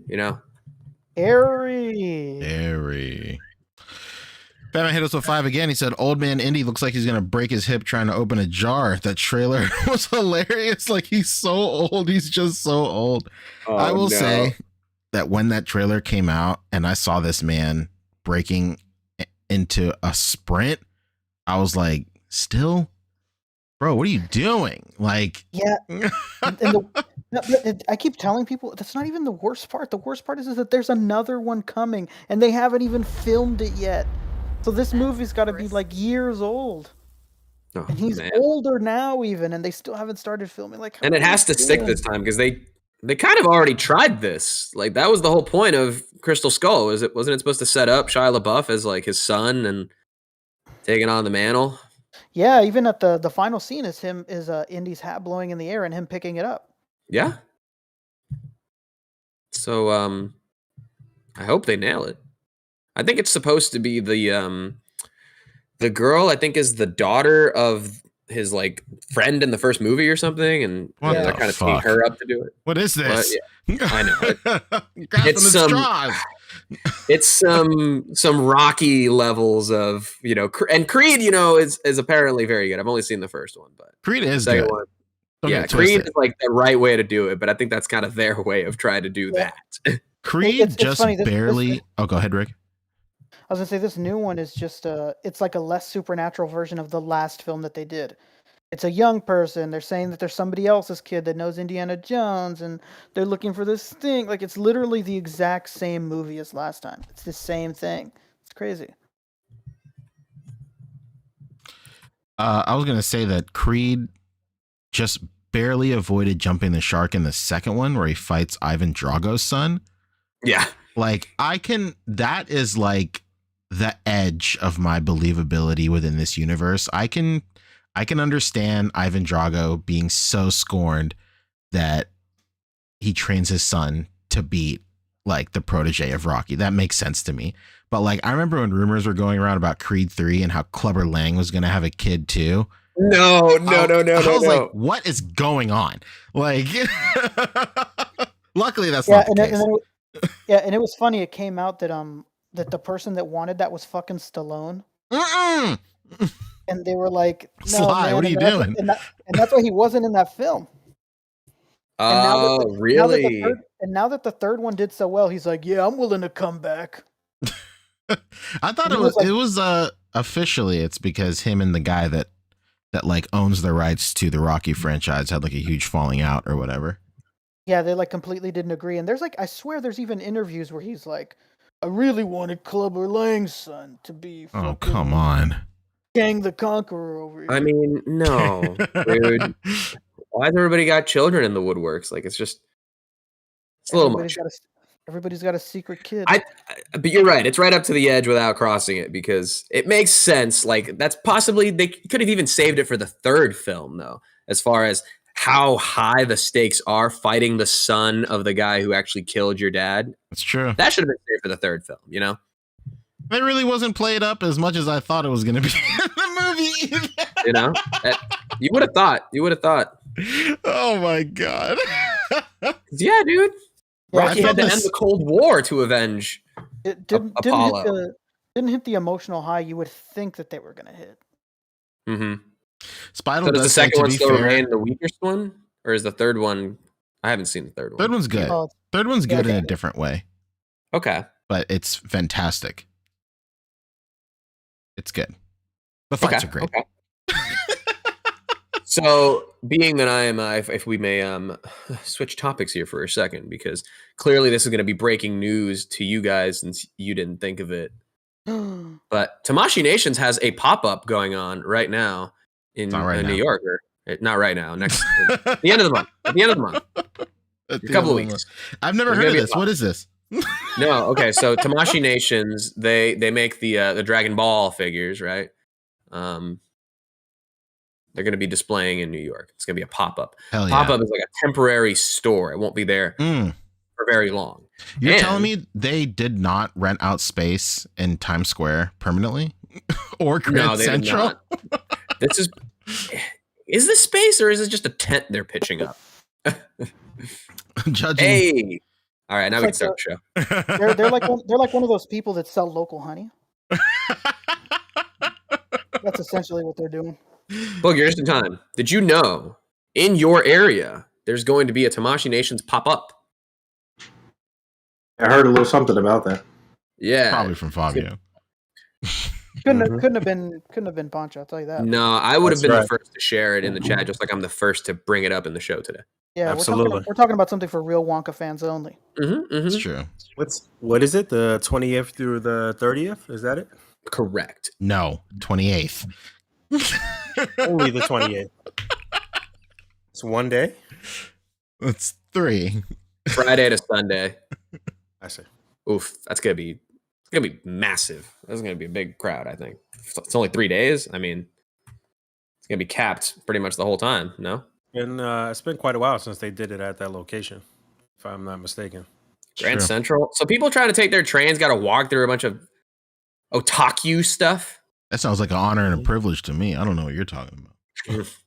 Harry. Batman hit us with 5 again. He said, "Old man Indy looks like he's gonna break his hip trying to open a jar." That trailer was hilarious. Like, he's so old. He's just so old. Oh, I will say that when that trailer came out and I saw this man breaking into a sprint, I was like, "Still, bro, what are you doing?" Like, Yeah. I keep telling people that's not even the worst part. The worst part is that there's another one coming and they haven't even filmed it yet. So this movie's got to be like years old. Oh, And he's man. older now even, and they still haven't started filming. Like, And it has to stick this time because they kind of already tried this. Like, that was the whole point of Crystal Skull. Wasn't it supposed to set up Shia LaBeouf as like his son and taking on the mantle? Yeah, even at the final scene is Indy's hat blowing in the air and him picking it up. Yeah. So I hope they nail it. I think it's supposed to be the girl, I think, is the daughter of his like friend in the first movie or something, and What they're the kind of taking fuck? her up to do it. what is this? I know. Grasping It's at straws. It's some Rocky levels of and Creed is apparently very good. I've only seen the first one, but Creed is second good. one, Don't yeah, get Creed twisted. is like the right way to do it, but I think that's kind of their way of trying to do Yeah. that. Creed It's just funny, this- barely. Oh, go ahead, Rick. I was gonna say this new one is just it's like a less supernatural version of the last film that they did. It's a young person. They're saying that there's somebody else's kid that knows Indiana Jones, and they're looking for this thing. Like, it's literally the exact same movie as last time. It's the same thing. It's crazy. I was gonna say that Creed just barely avoided jumping the shark in the second one, where he fights Ivan Drago's son. Yeah. Like, that is like the edge of my believability within this universe. I can understand Ivan Drago being so scorned that he trains his son to beat like the protege of Rocky. That makes sense to me. But like, I remember when rumors were going around about Creed 3 and how Clubber Lang was going to have a kid too. No. I was like, what is going on? Like, luckily that's not the case. And it was funny. It came out that that the person that wanted that was fucking Stallone. Mm-mm. And they were like, "No, Sly, man," what are you and that's doing? And that's why he wasn't in that film. Oh, really? Now that the third one did so well, he's like, "Yeah, I'm willing to come back." I thought He was like- it was officially it's because him and the guy that like owns the rights to the Rocky franchise had like a huge falling out or whatever. Yeah, they like completely didn't agree. And there's like, I swear, there's even interviews where he's like, "I really wanted Clubber Lang's son to be Oh, fucking come on. Kang the Conqueror over here." I mean, no, dude. Why has everybody got children in the woodworks? Like, it's a little much. Everybody's got a secret kid. But you're right. It's right up to the edge without crossing it because it makes sense. Like, that's possibly, they could have even saved it for the third film, though, as far as how high the stakes are fighting the son of the guy who actually killed your dad. That's true. That should have been saved for the third film, you know? It really wasn't played up as much as I thought it was going to be in the movie. You know? You would have thought. Oh, my God. Yeah, dude. Yeah, Rocky had to end the Cold War to avenge It didn't Apollo. hit the emotional high you would think that they were gonna hit. Mm-hmm. Spider So does the does say, second to one be still fair, remain the weakest one? Or is the third one... I haven't seen the third one. third one's good. Oh, Third one's yeah, good in okay. a different way, Okay. but it's fantastic. It's good. The fights are great. Okay. So, being that I am, if we may switch topics here for a second, because clearly this is going to be breaking news to you guys since you didn't think of it. But Tamashii Nations has a pop-up going on right now in Not right New now. York. Or, not right now. Next, at the end of the month. At the end of the month. A couple of weeks. I've never heard of this. What is this? No, okay. So Tamashii Nations, they make the Dragon Ball figures, right? They're going to be displaying in New York. It's going to be a pop-up. Pop-up is like a temporary store. It won't be there for very long. You're telling me they did not rent out space in Times Square permanently or Grand Central? Did not. This is this space or is it just a tent they're pitching up? Judging. Hey. All right, now we can start the show. They're like one of those people that sell local honey. That's essentially what they're doing. Boog, you're just in time. Did you know in your area there's going to be a Tamashii Nations pop-up? I heard a little something about that. Yeah, probably from Fabio. Couldn't have been Pancho. I'll tell you that. No, I would have been the first to share it in the chat, just like I'm the first to bring it up in the show today. Yeah, absolutely. We're talking about something for real Wonka fans only. It's true. What is it? The 20th through the 30th? Is that it? Correct. No, 28th. Only the 28th. It's one day. It's 3. Friday to Sunday. I see. Oof, it's gonna be massive. That's gonna be a big crowd. I think it's only 3 days. I mean, it's gonna be capped pretty much the whole time. No. And it's been quite a while since they did it at that location, if I'm not mistaken. Grand Central. So people trying to take their trains got to walk through a bunch of otaku stuff. That sounds like an honor and a privilege to me. I don't know what you're talking about. If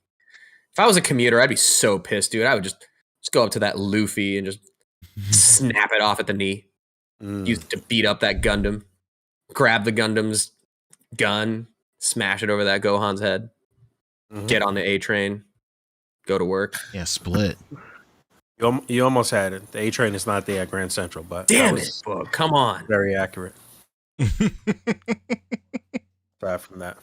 I was a commuter, I'd be so pissed, dude. I would just go up to that Luffy and just snap it off at the knee. Use it to beat up that Gundam. Grab the Gundam's gun, smash it over that Gohan's head. Get on the A train. Go to work. Yeah, split. You almost had it. The A train is not there at Grand Central, but damn it, Boog, come on. Very accurate. Aside from that,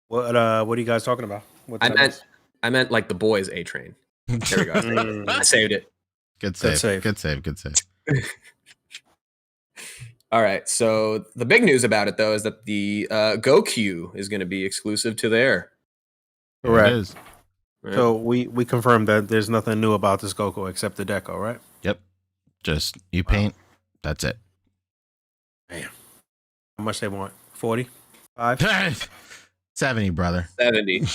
what are you guys talking about? I meant like the boys A train. There we go. I saved it. Good save. Good save. All right. So the big news about it, though, is that the Goku is going to be exclusive to there. Correct. Right. So we confirmed that there's nothing new about this Goku except the deco, right? Yep. Just you paint. That's it. Damn. How much they want? 40? 5? 70, brother. 70.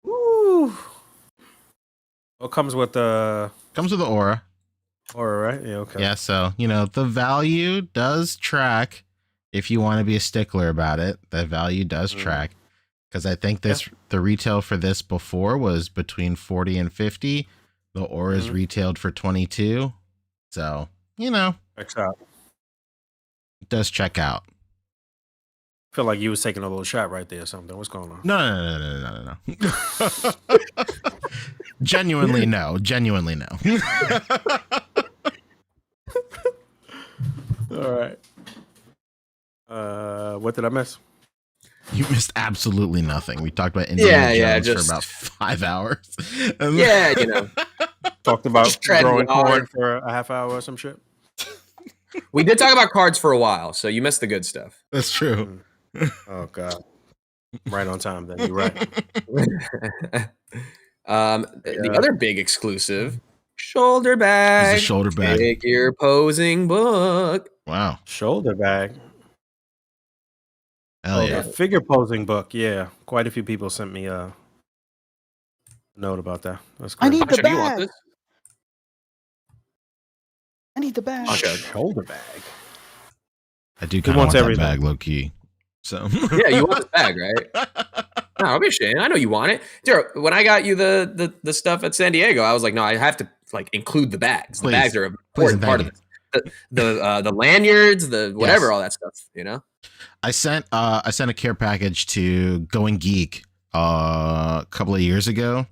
Woo. What comes with the... Comes with the aura. Aura, right? Yeah, okay. Yeah, so, the value does track. If you want to be a stickler about it, the value does track. Because I think the retail for this before was between 40 and 50. The aura is retailed for 22. So, Checks out. It does check out. I feel like you was taking a little shot right there or something. What's going on? No. Genuinely no. All right. What did I miss? You missed absolutely nothing. We talked about Indiana Jones for about 5 hours. Talked about growing corn for a half hour or some shit. We did talk about cards for a while, so you missed the good stuff. That's true. Oh God. Right on time then. You're right. The other big exclusive, shoulder bag. It's a shoulder bag. Figure posing book. Wow. Shoulder bag. Hell yeah. The figure posing book. Yeah. Quite a few people sent me a note about that. That's great. I need the Pancho, do you want bag. this? I need the bag. Shoulder bag. I do kind of want that bag, low key. So yeah, you want this bag, right? No, I'll be ashamed. I know you want it. Dude, when I got you the stuff at San Diego, I was like, no, I have to include the bags. The bags are an important part of this. The lanyards, the whatever, all that stuff, I sent a care package to Going Geek a couple of years ago.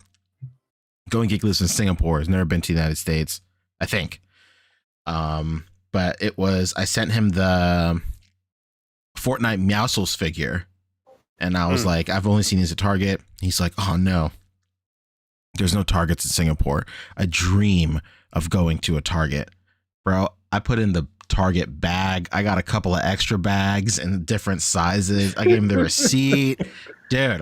Going Geek lives in Singapore. Has never been to the United States, I think. But I sent him the Fortnite Meowscles figure, and I was like, I've only seen these at Target. He's like, oh no, there's no Targets in Singapore. I dream of going to a Target, bro. I put in the Target bag. I got a couple of extra bags in different sizes. I gave him the receipt, dude.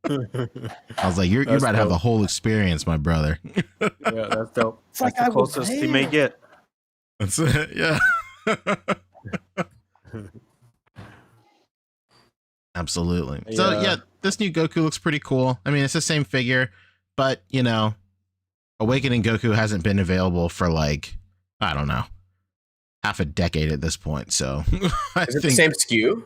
I was like, you're about to have the whole experience, my brother. Yeah, that's dope. It's That's like the I was closest he may there. get. That's it. Yeah. Absolutely. So yeah, this new Goku looks pretty cool. I mean, it's the same figure, but you know, Awakening Goku hasn't been available for like, I don't know, half a decade at this point. So Is it the same SKU?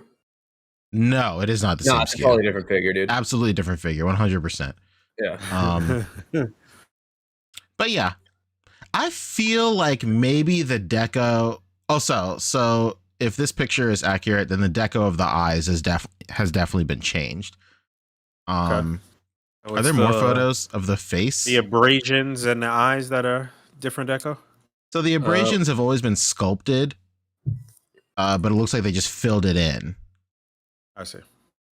No, it is not the same it's a SKU. totally different figure, dude. Absolutely different figure, 100%. Yeah. But yeah, I feel like maybe the deco. Also, so if this picture is accurate, then the deco of the eyes has definitely been changed. Okay. Are there more photos of the face? The abrasions and the eyes that are different deco? So the abrasions have always been sculpted, but it looks like they just filled it in. I see.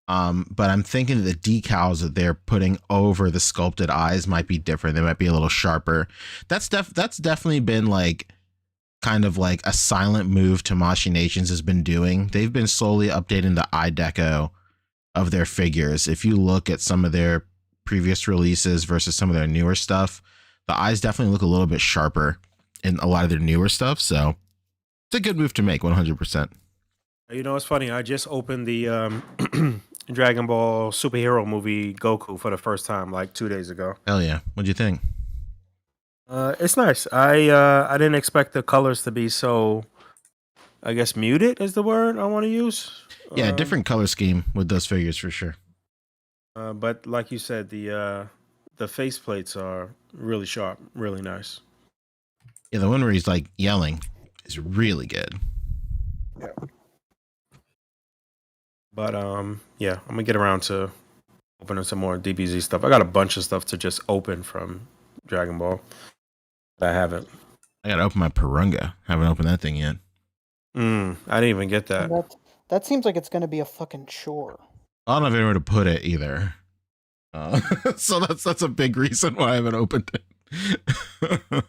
But I'm thinking the decals that they're putting over the sculpted eyes might be different. They might be a little sharper. That's definitely been like kind of like a silent move Tamashii Nations has been doing. They've been slowly updating the eye deco of their figures. If you look at some of their previous releases versus some of their newer stuff, the eyes definitely look a little bit sharper in a lot of their newer stuff. So it's a good move to make, 100%. You know, it's funny. I just opened the Dragon Ball superhero movie Goku for the first time like 2 days ago. Hell yeah. What'd you think? It's nice. I didn't expect the colors to be so, I guess, muted is the word I want to use. Yeah, different color scheme with those figures for sure. But like you said, the face plates are really sharp, really nice. Yeah, the one where he's like yelling is really good. Yeah. But yeah, I'm gonna get around to opening some more DBZ stuff. I got a bunch of stuff to just open from Dragon Ball. I haven't. I gotta open my Purunga. Haven't opened that thing yet. I didn't even get that. That seems like it's gonna be a fucking chore. I don't have anywhere to put it either. So that's a big reason why I haven't opened it.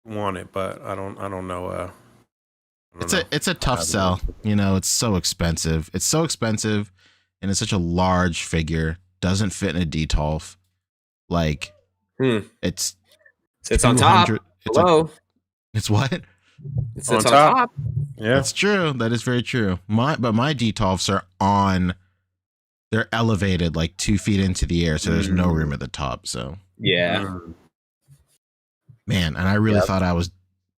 Want it, but I don't know. It's a tough sell. You know, it's so expensive. It's so expensive, and it's such a large figure. Doesn't fit in a DTOLF. Like, it's on top. Hello. It's what? It sits on top. Yeah, that's true. That is very true. My DTOLFs are on. They're elevated like 2 feet into the air, so there's no room at the top. So yeah, man, and I really thought I was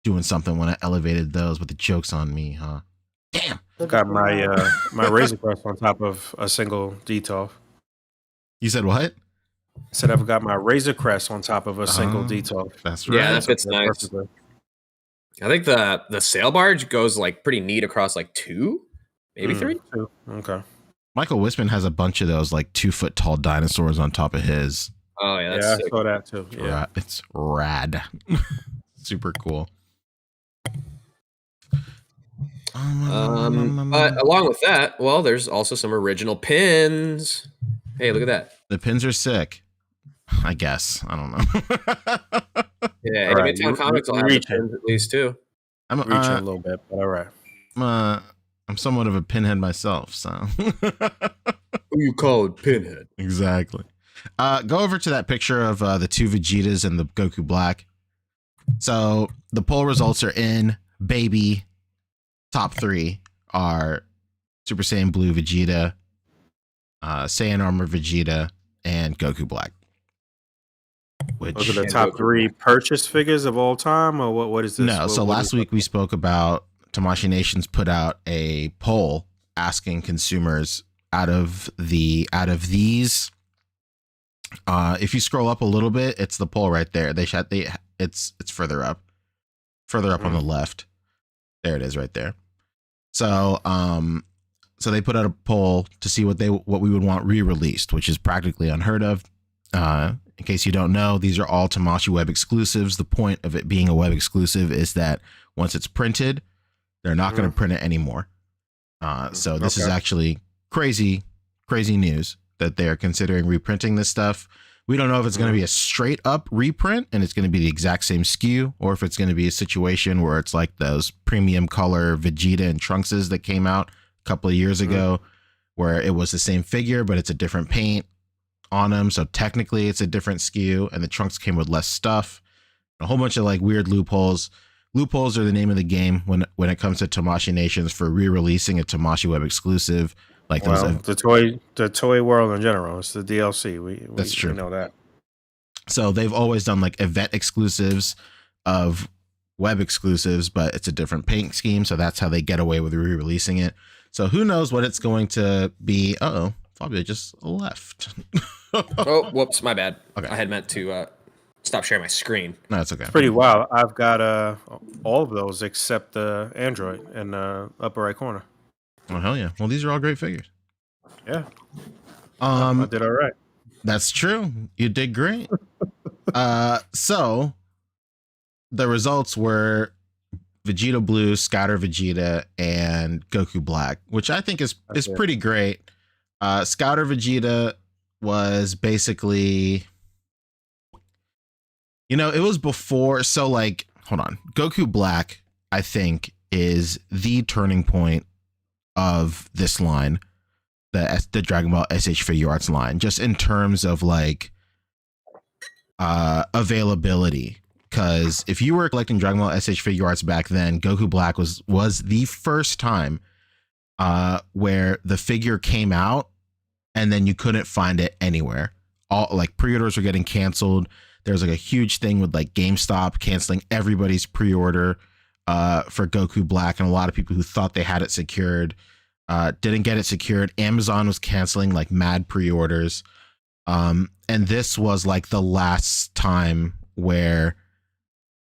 doing something when I elevated those, but the joke's on me, huh? Damn. I've got my my Razor Crest on top of a single DTOLF. You said what? I said I've got my Razor Crest on top of a single DTOLF. That's right. Yeah, that fits nice. Perfectly. I think the sail barge goes like pretty neat across like 2, maybe 3. 2. Okay. Michael Wisman has a bunch of those like 2 foot tall dinosaurs on top of his. Oh yeah, that's I sick. saw that too. Yeah, it's rad. Super cool. But along with that, well, there's also some original pins. Hey, look at that. The pins are sick. I guess. I don't know. Yeah, right. Town Comics will have the pins at least too. I'm reaching a little bit, but all right. I'm somewhat of a pinhead myself, so. Who you called pinhead? Exactly. Go over to that picture of the 2 Vegetas and the Goku Black. So the poll results are in, baby. Top 3 are Super Saiyan Blue Vegeta, Saiyan Armor Vegeta, and Goku Black. Those are the top 3 purchase figures of all time, or what is this? No, so last week we spoke about Tamashii Nations put out a poll asking consumers out of these. If you scroll up a little bit, it's the poll right there. It's further up on the left. There it is, right there. So, so they put out a poll to see what we would want re-released, which is practically unheard of. In case you don't know, these are all Tamashii web exclusives. The point of it being a web exclusive is that once it's printed, they're not going to print it anymore. So this is actually crazy news that they're considering reprinting this stuff. We don't know if it's going to be a straight up reprint and it's going to be the exact same SKU, or if it's going to be a situation where it's like those premium color Vegeta and Trunkses that came out a couple of years ago, where it was the same figure, but it's a different paint on them. So technically it's a different SKU, and the trunks came with less stuff. A whole bunch of like weird loopholes. Loopholes are the name of the game when it comes to Tamashii Nations for re-releasing a Tamashii web exclusive. Like the toy world in general, it's the DLC. That's true. We know that. So they've always done like event exclusives of web exclusives, but it's a different paint scheme. So that's how they get away with re-releasing it. So who knows what it's going to be? Uh-oh, Fabio just left. Oh, whoops, my bad. Okay. I had meant to stop sharing my screen. No, it's okay. It's pretty wild. I've got all of those except the Android in the upper right corner. Oh, hell yeah. Well, these are all great figures. Yeah. I did all right. That's true. You did great. So the results were Vegeta Blue, Scouter Vegeta, and Goku Black, which I think is pretty great. Scouter Vegeta was basically, it was before. So like, hold on. Goku Black, I think, is the turning point of this line, the Dragon Ball SH Figure Arts line, just in terms of like availability. Because if you were collecting Dragon Ball SH Figure Arts back then, Goku Black was the first time where the figure came out and then you couldn't find it anywhere. All like pre-orders were getting canceled. There was like a huge thing with like GameStop canceling everybody's pre-order for Goku Black, and a lot of people who thought they had it secured didn't get it secured. Amazon was canceling like mad pre-orders. And this was like the last time where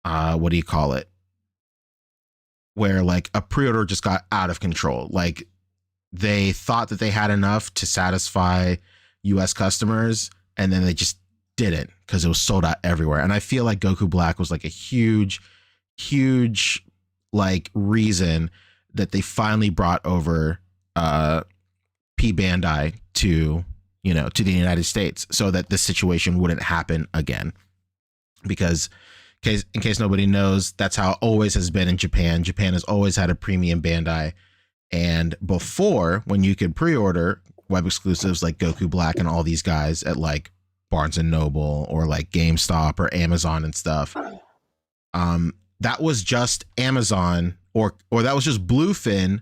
what do you call it? Where like a pre-order just got out of control. Like they thought that they had enough to satisfy US customers, and then they just didn't because it was sold out everywhere. And I feel like Goku Black was like a huge like reason that they finally brought over P Bandai to the United States so that this situation wouldn't happen again. Because in case nobody knows, that's how it always has been in Japan. Japan has always had a premium Bandai. And before, when you could pre-order web exclusives like Goku Black and all these guys at like Barnes and Noble or like GameStop or Amazon and stuff, that was just Amazon or that was just Bluefin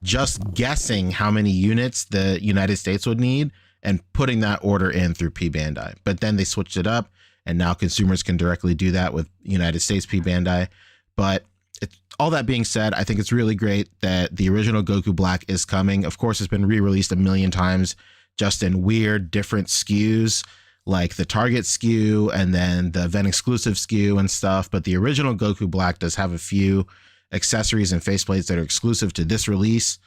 just guessing how many units the United States would need and putting that order in through P Bandai. But then they switched it up, and now consumers can directly do that with United States P Bandai. But all that being said, I think it's really great that the original Goku Black is coming. Of course, it's been re-released a million times, just in weird, different SKUs, like the Target SKU and then the event exclusive SKU and stuff. But the original Goku Black does have a few accessories and faceplates that are exclusive to this release.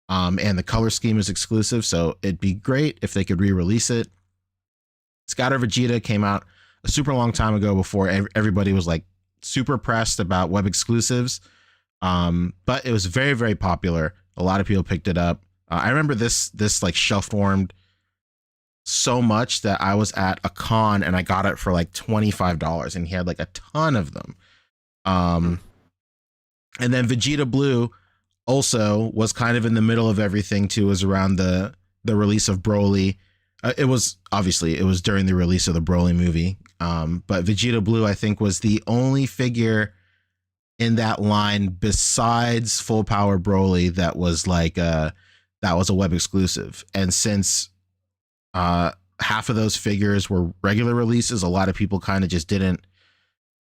And the color scheme is exclusive, so it'd be great if they could re-release it. Scouter Vegeta came out a super long time ago before everybody was like super pressed about web exclusives. But it was very, very popular. A lot of people picked it up. I remember this like shelf warmed so much that I was at a con and I got it for like $25, and he had like a ton of them. And then Vegeta Blue also was kind of in the middle of everything too. It was around the release of Broly. It was during the release of the Broly movie. But Vegeta Blue, I think, was the only figure in that line besides Full Power Broly that was like that was a web exclusive. And since half of those figures were regular releases, a lot of people kind of just didn't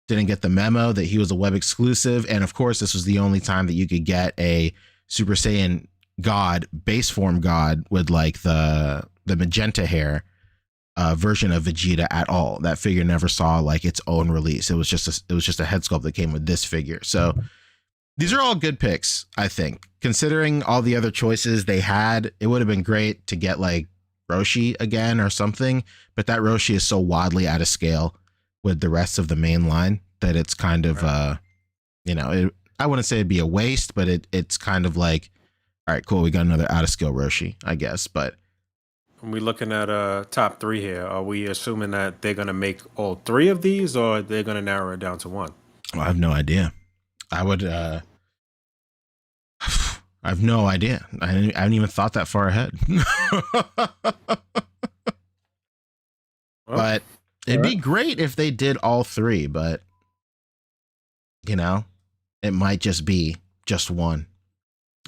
get the memo that he was a web exclusive. And of course, this was the only time that you could get a Super Saiyan God, base form God with like the magenta hair version of Vegeta at all. That figure never saw like its own release. It was just a head sculpt that came with this figure. So these are all good picks, I think. Considering all the other choices they had, it would have been great to get like Roshi again or something, but that Roshi is so wildly out of scale with the rest of the main line that it's kind of I wouldn't say it'd be a waste, but it's kind of like, all right, cool, we got another out of scale Roshi, I guess. But when we're looking at top three here, are we assuming that they're gonna make all three of these, or they're gonna narrow it down to one? I have no idea. I would I have no idea. I haven't even thought that far ahead. But it'd be great if they did all three, but you know, it might just be just one.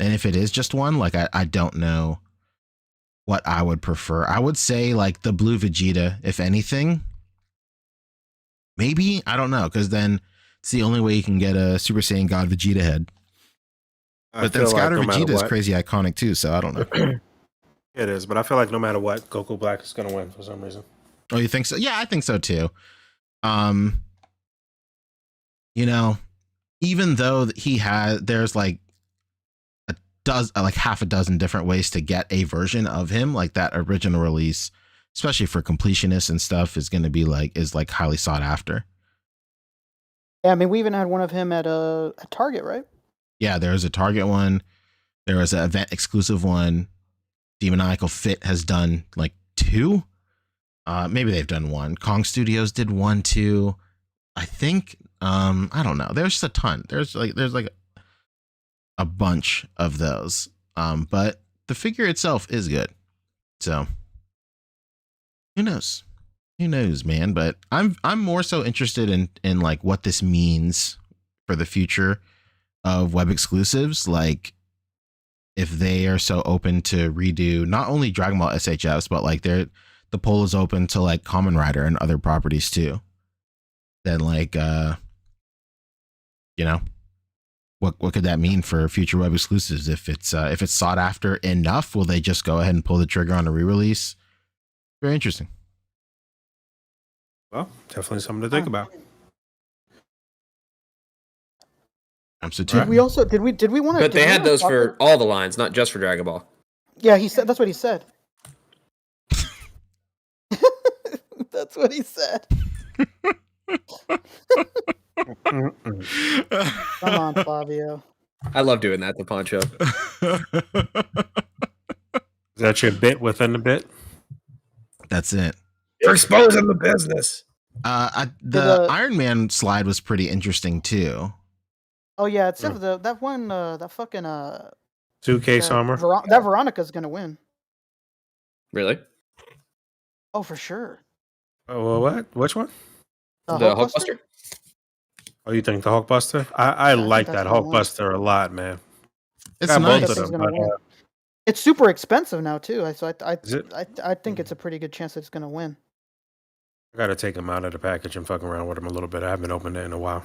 And if it is just one, like I don't know what I would prefer. I would say like the blue Vegeta, if anything. Maybe, I don't know, because then it's the only way you can get a Super Saiyan God Vegeta head. But then Scouter Vegeta is crazy iconic too, so I don't know. It is, but I feel like no matter what, Goku Black is gonna win for some reason. Oh, you think so? Yeah, I think so too. You know, even though there's like half a dozen different ways to get a version of him, like that original release, especially for completionists and stuff, is highly sought after. Yeah, I mean, we even had one of him at Target, right? Yeah, there was a Target one. There was an event exclusive one. Demoniacal Fit has done like 2. Maybe they've done 1. Kong Studios did 1 too. I think. I don't know. There's just a ton. There's like a bunch of those. But the figure itself is good. So who knows? Who knows, man? But I'm more so interested in like what this means for the future of web exclusives. Like if they are so open to redo not only Dragon Ball SHFs, but like the poll is open to like Kamen Rider and other properties too. Then like you know, what could that mean for future web exclusives? If it's sought after enough, will they just go ahead and pull the trigger on a re-release? Very interesting. Well, definitely something to think about. Did we want to? But they had those for all the lines, not just for Dragon Ball. Yeah, he said that's what he said. That's what he said. Come on, Fabio. I love doing that to Pancho. Is that your bit within the bit? That's it. You're exposing the business. The Iron Man slide was pretty interesting too. Oh yeah, except for that one, that fucking 2K armor. That Veronica's gonna win. Really? Oh, for sure. Oh, what? Which one? The Hulkbuster? Oh, you think the Hulkbuster? I like that Hulkbuster a lot, man. It's nice. Both of them, but, it's super expensive now too. So I think Hmm. it's a pretty good chance that it's gonna win. I gotta take him out of the package and fuck around with him a little bit. I haven't opened it in a while.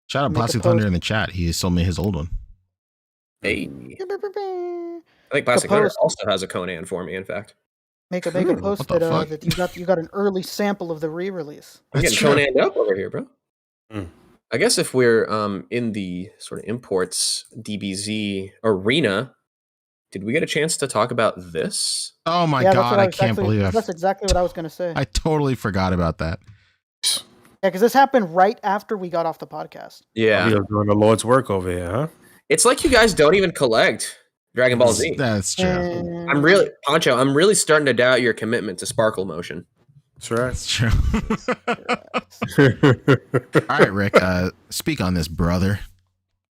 Shout out Plastic Thunder in the chat. He sold me his old one. Hey. I think Plastic Thunder also has a Conan for me, in fact. Make a post that you got an early sample of the re-release. I'm getting Conan up over here, bro. I guess if we're in the sort of imports DBZ arena, did we get a chance to talk about this? Oh my god, I can't believe it. That's exactly what I was going to say. I totally forgot about that. Yeah, because this happened right after we got off the podcast. Yeah. You're doing the Lord's work over here, huh? It's like you guys don't even collect Dragon Ball Z. That's true. Pancho, I'm really starting to doubt your commitment to Sparkle Motion. That's right. That's true. All right, Rick, speak on this, brother.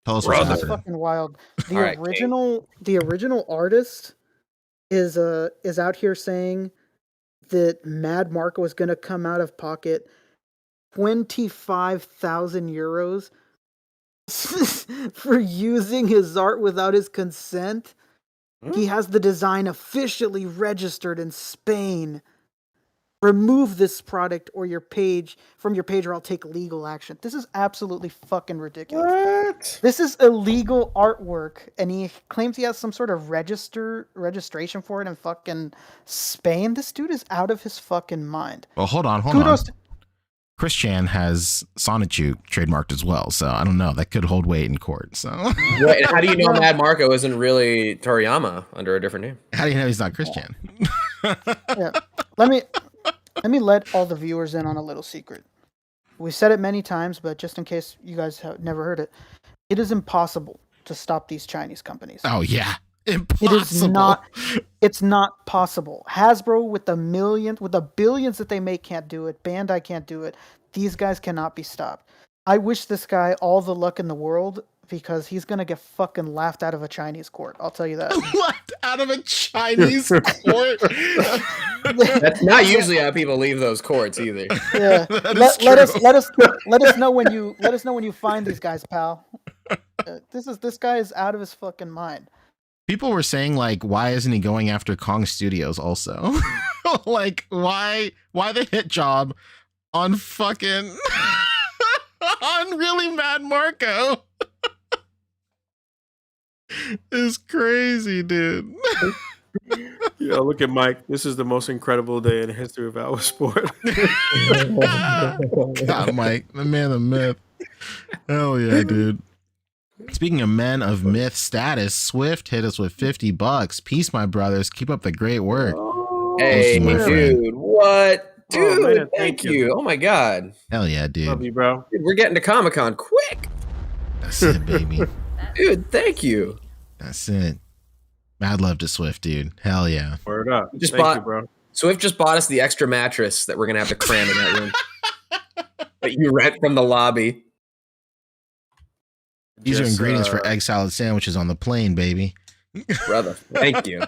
Tell us what's happening. Fucking wild. The original artist is out here saying that Mad Marko is going to come out of pocket 25,000 euros for using his art without his consent. He has the design officially registered in Spain. Remove this product or from your page or I'll take legal action. This is absolutely fucking ridiculous. What? This is illegal artwork, and he claims he has some sort of registration for it in fucking Spain. This dude is out of his fucking mind. Well, hold on. Chris Chan has Sonichu trademarked as well, so I don't know. That could hold weight in court. So, Wait, how do you know Mad Marko isn't really Toriyama under a different name? How do you know he's not Chris Chan? Yeah. Let me let all the viewers in on a little secret. We've said it many times, but just in case you guys have never heard it, it is impossible to stop these Chinese companies. Oh yeah, impossible. It is not. It's not possible. Hasbro with the billions that they make can't do it. Bandai can't do it. These guys cannot be stopped. I wish this guy all the luck in the world, because he's gonna get fucking laughed out of a Chinese court. I'll tell you that. Laughed out of a Chinese court. That's not usually how people leave those courts either. Yeah. Let us know when you find these guys, pal. This guy is out of his fucking mind. People were saying like, why isn't he going after Kong Studios also? Like, why the hit job on fucking on really Mad Marko is crazy, dude. Yeah, look at Mike. This is the most incredible day in the history of our sport. God, Mike, the man of myth. Hell yeah, dude. Speaking of men of myth status, Swift hit us with $50. Peace, my brothers. Keep up the great work. Hey, Thank you, my friend. dude, what? Dude, man, thank you. Oh my God. Hell yeah, dude. Love you, bro. Dude, we're getting to Comic-Con quick. That's it, baby. Dude, thank you. That's it. Mad love to Swift, dude. Hell yeah. Word up. Just Thank bought- you, bro. Swift just bought us the extra mattress that we're going to have to cram in that room that you rent from the lobby. These are Just, ingredients for egg salad sandwiches on the plane, baby. Brother, thank you.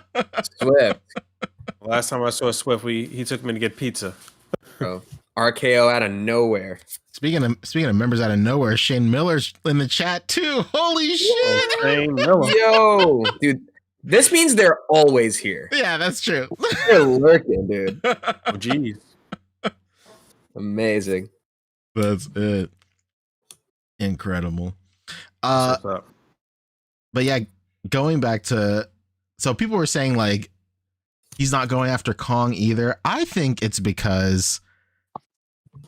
Swift. Last time I saw Swift, he took me to get pizza. Bro. RKO out of nowhere. Speaking of members out of nowhere, Shane Miller's in the chat too. Holy shit! Shane Miller. Yo, dude, this means they're always here. Yeah, that's true. They're lurking, dude. Oh, geez. Amazing. That's it. Incredible. What's up? But yeah, going back to, so people were saying like he's not going after Kong either. I think it's because,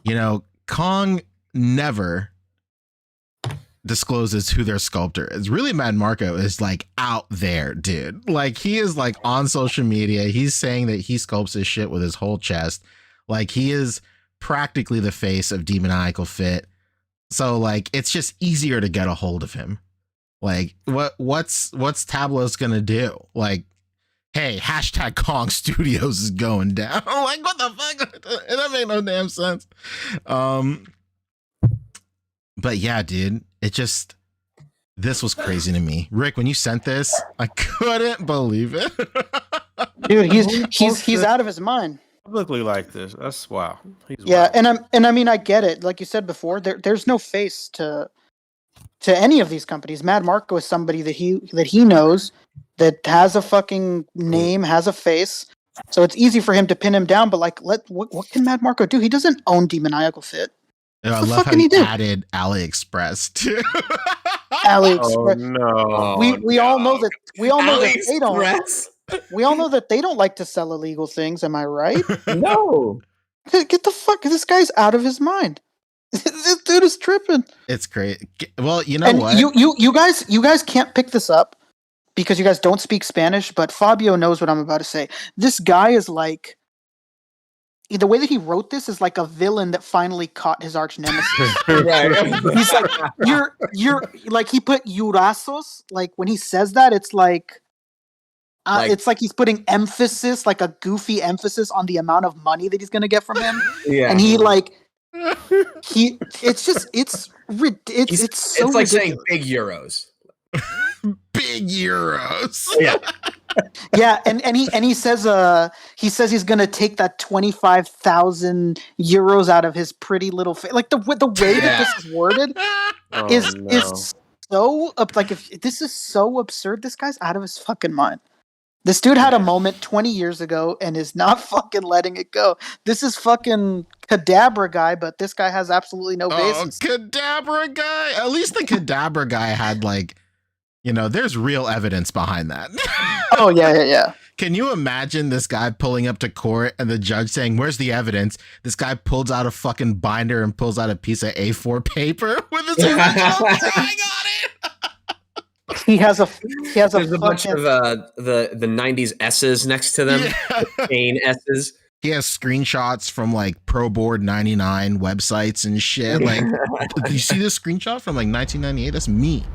you know, Kong never discloses who their sculptor is. Really, Mad Marko is like out there, dude. Like he is like on social media. He's saying that he sculpts his shit with his whole chest. Like he is practically the face of Demoniacal Fit. So like it's just easier to get a hold of him. Like what's Tableau's gonna do? Like, hey, hashtag Kong Studios is going down. Like what the fuck? That made no damn sense. But yeah, dude, this was crazy to me. Rick, when you sent this, I couldn't believe it. Dude, he's out of his mind. Publicly like this. That's wow. He's Yeah, wild. and I mean I get it. Like you said before, there's no face to any of these companies. Mad Marko is somebody that he knows, that has a fucking name, has a face. So it's easy for him to pin him down. But like, what can Mad Marko do? He doesn't own Demoniacal Fit. I the love fuck how can he he do? added AliExpress too. AliExpress. Oh no. We all know that they don't. AliExpress? We all know that they don't like to sell illegal things. Am I right? No. Get the fuck. This guy's out of his mind. This dude is tripping. It's great. Well, you know And what? you guys can't pick this up because you guys don't speak Spanish. But Fabio knows what I'm about to say. This guy is like, the way that he wrote this is like a villain that finally caught his arch nemesis. Right. He's like, you're like, he put eurazos. Like when he says that, it's like it's like he's putting emphasis, like a goofy emphasis on the amount of money that he's gonna get from him. Yeah. And he like it's so it's ridiculous. like saying big euros. Big euros. Yeah. Yeah, and he says he's gonna take that 25,000 euros out of his pretty little face. Like the way that this is worded is so like, if this is so absurd, this guy's out of his fucking mind. This dude had a moment 20 years ago and is not fucking letting it go. This is fucking Cadabra guy, but this guy has absolutely no basis. Cadabra guy. At least the Cadabra guy had like, you know, there's real evidence behind that. Oh yeah. Can you imagine this guy pulling up to court and the judge saying, "Where's the evidence?" This guy pulls out a fucking binder and pulls out a piece of A4 paper with his original drawing on it. He has a There's a bunch of the 90s S's next to them. Yeah. The chain S's. He has screenshots from like Pro Board 99 websites and shit. Like, do you see this screenshot from like 1998? That's me.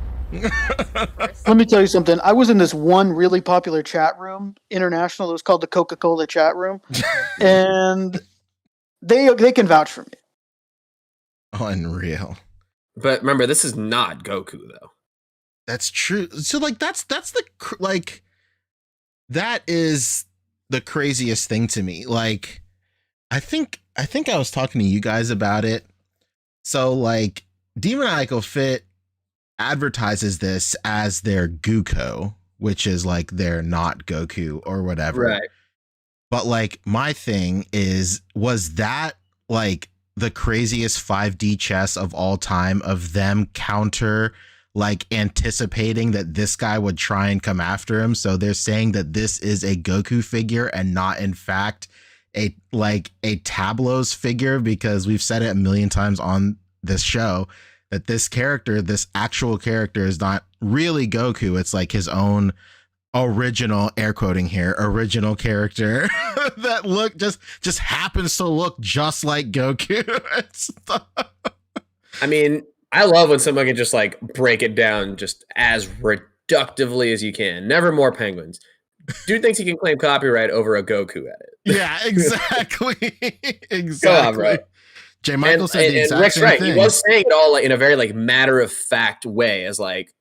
Let me tell you something. I was in this one really popular chat room, international. It was called the Coca-Cola chat room, and they can vouch for me. Unreal. But remember, this is not Goku though. That's true. So like that's the like that is the craziest thing to me. Like I think I was talking to you guys about it. So like Demoniacal Fit advertises this as their Guko, which is like their not Goku or whatever. Right. But like my thing is, was that like the craziest 5D chess of all time of them counter like anticipating that this guy would try and come after him? So they're saying that this is a Goku figure and not in fact a Tableau's figure, because we've said it a million times on this show that this character, this actual character, is not really Goku. It's like his own original, air quoting here, original character that just happens to look just like Goku. I mean, I love when someone can just like break it down just as reductively as you can. Never more penguins. Dude thinks he can claim copyright over a Goku edit. Yeah, exactly. Exactly. Go on, right? J. Michael said the exact Rick's same right. thing. He was saying it all like in a very like matter of fact way, as like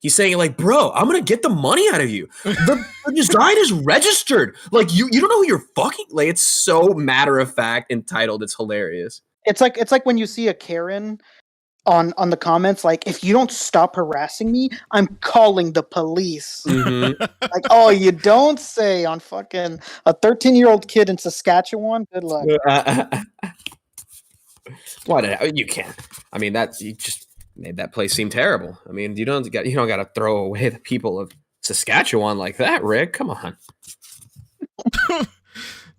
he's saying it like, bro, I'm gonna get the money out of you. The design is registered. Like you don't know who you're fucking. Like it's so matter of fact entitled. It's hilarious. It's like when you see a Karen on the comments, like, if you don't stop harassing me, I'm calling the police. Mm-hmm. Like, oh, you don't say on fucking a 13-year-old kid in Saskatchewan. Good luck. What you can't. I mean, you just made that place seem terrible. I mean, you don't got to throw away the people of Saskatchewan like that, Rick. Come on.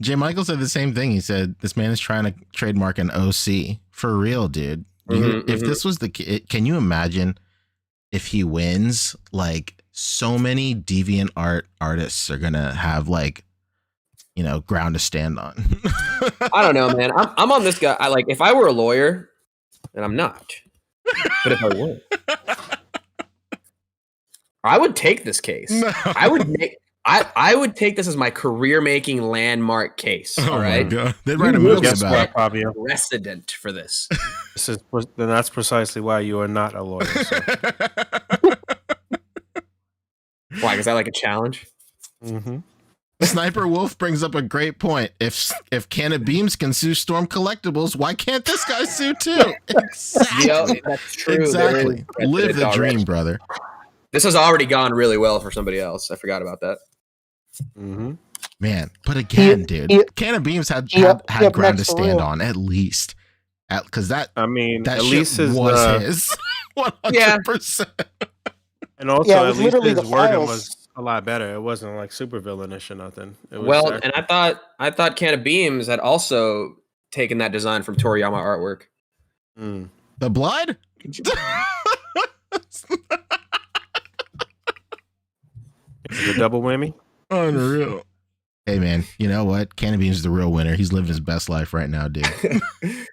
J. Michael said the same thing. He said this man is trying to trademark an OC for real, dude. If this was can you imagine if he wins? Like, so many deviant artists are gonna have like, ground to stand on. I don't know, man. I'm on this guy. If I were a lawyer, and I'm not, but if I were, I would take this case. No. I would take this as my career-making landmark case. All right, They'd write a movie Guess about what, it. Fabio? Precedent for this. Then that's precisely why you are not a lawyer. So. Why? Because I like a challenge. Mm-hmm. Sniper Wolf brings up a great point. If Can of Beams can sue Storm Collectibles, why can't this guy sue too? Exactly. Yo, that's true. Exactly. Live the dream, brother. This has already gone really well for somebody else. I forgot about that. Mm-hmm. Man, but again, dude, Can of Beams had ground to stand on at least, because that I mean, that at shit least was his 100%. And also, at least his wording files. was a lot better. It wasn't like super villainish or nothing. It was Well, and I thought Can of Beams had also taken that design from Toriyama artwork. The blood. The double whammy. Unreal. Hey man, you know what? Can of Beams is the real winner. He's living his best life right now, dude.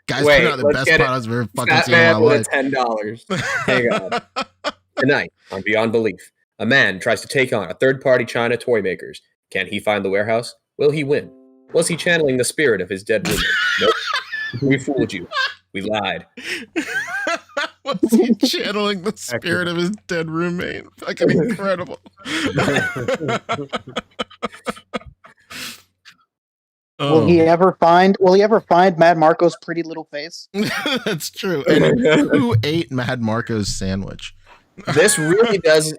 Guys putting out the best products I've ever fucking seen in my life. $10. Hang on. Tonight on Beyond Belief, a man tries to take on a third-party China toy makers. Can he find the warehouse? Will he win? Was he channeling the spirit of his dead roommate? Nope. We fooled you. We lied. Was he channeling the spirit of his dead roommate? Fucking incredible. Will he ever find Mad Marko's pretty little face? That's true. And who ate Mad Marko's sandwich? This really does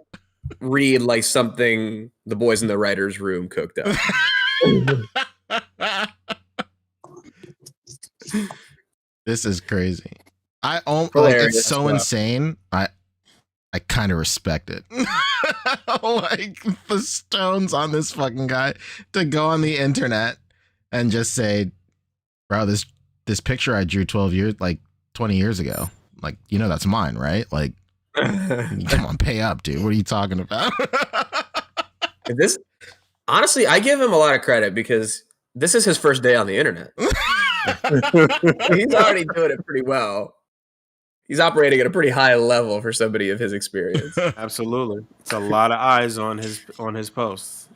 read like something the boys in the writer's room cooked up. This is crazy. Hilarious. It's so insane. I kind of respect it. Like the stones on this fucking guy to go on the internet and just say, bro, this picture I drew 20 years ago. Like, that's mine, right? Like, come on, pay up, dude. What are you talking about? This, honestly, I give him a lot of credit because this is his first day on the internet. He's already doing it pretty well. He's operating at a pretty high level for somebody of his experience. Absolutely, it's a lot of eyes on his posts.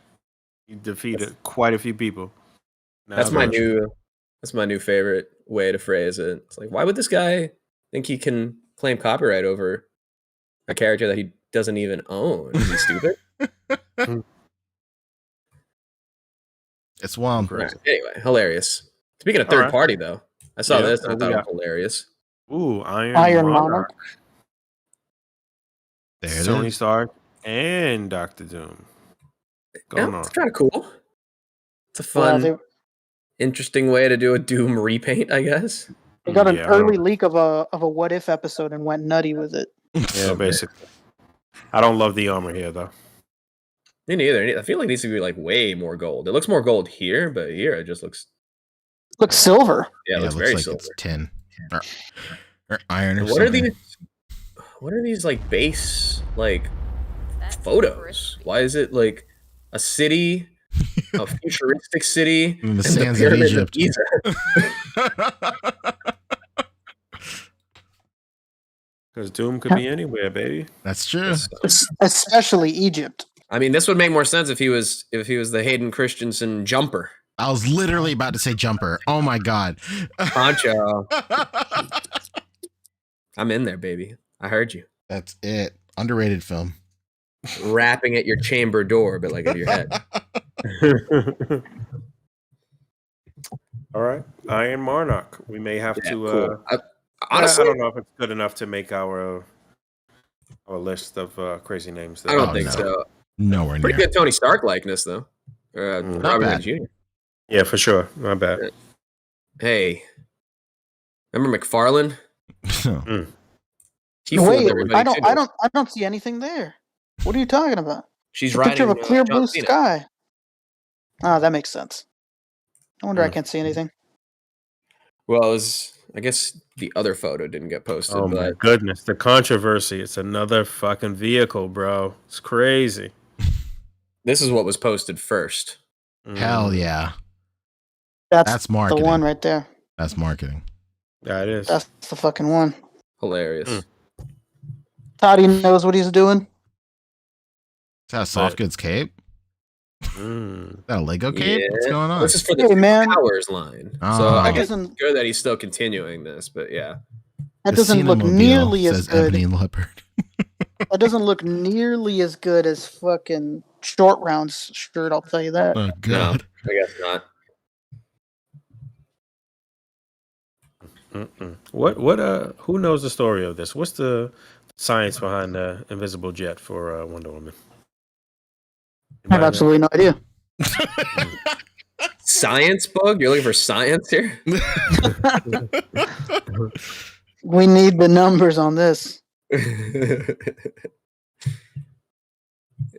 He defeated quite a few people. That's my new favorite way to phrase it. It's like, why would this guy think he can claim copyright over a character that he doesn't even own. Is he stupid? It's wild. Right. Anyway, hilarious. Speaking of third party, though, I saw this and I thought it was hilarious. Ooh, Iron Monarch. There it Tony is. Stark and Doctor Doom. Yeah, it's kind of cool. It's a fun, interesting way to do a Doom repaint, I guess. They got an early leak of a What If episode and went nutty with it. Yeah, basically. I don't love the armor here, though. Me neither. I feel like it needs to be like way more gold. It looks more gold here, but here it just looks silver. Yeah, it looks very like silver. It's tin or iron. Or what something. are these? What are these like base like photos? Why is it like a city, a futuristic city, in the sands of Egypt? Because Doom could be anywhere, baby. That's true. Especially Egypt. I mean, this would make more sense if he was the Hayden Christensen jumper. I was literally about to say jumper. Oh my god. Pancho. I'm in there, baby. I heard you. That's it. Underrated film. Rapping at your chamber door, but like at your head. All right. Iron Monarch. We may have to cool. Honestly, I don't know if it's good enough to make our list of crazy names. I don't think so. Nowhere near. Pretty good Tony Stark likeness though. Not Robert bad. Jr. Yeah, for sure. Not bad. Hey, remember McFarlane? He Wait, fooled everybody too. I don't see anything there. What are you talking about? She's a picture riding of a clear John blue Cena. sky. Ah, that makes sense. I wonder I can't see anything. Well, I guess the other photo didn't get posted. Oh my goodness, the controversy! It's another fucking vehicle, bro. It's crazy. This is what was posted first. Hell yeah. That's marketing. the one right there. That's marketing. Yeah, it is. That's the fucking one. Hilarious. Toddy knows what he's doing. Is that a soft goods cape? Is that a Lego cape? Yeah. What's going on? This is for the Powers line. So Oh. I guess it's good that he's still continuing this, but yeah. That doesn't look Cinemobile, nearly as says good. Ebony Leopard. That doesn't look nearly as good as fucking Short Round's shirt, I'll tell you that. Oh god. No, I guess not. Who knows the story of this? What's the science behind the invisible jet for Wonder Woman? I have absolutely no idea. Science bug? You're looking for science here? We need the numbers on this.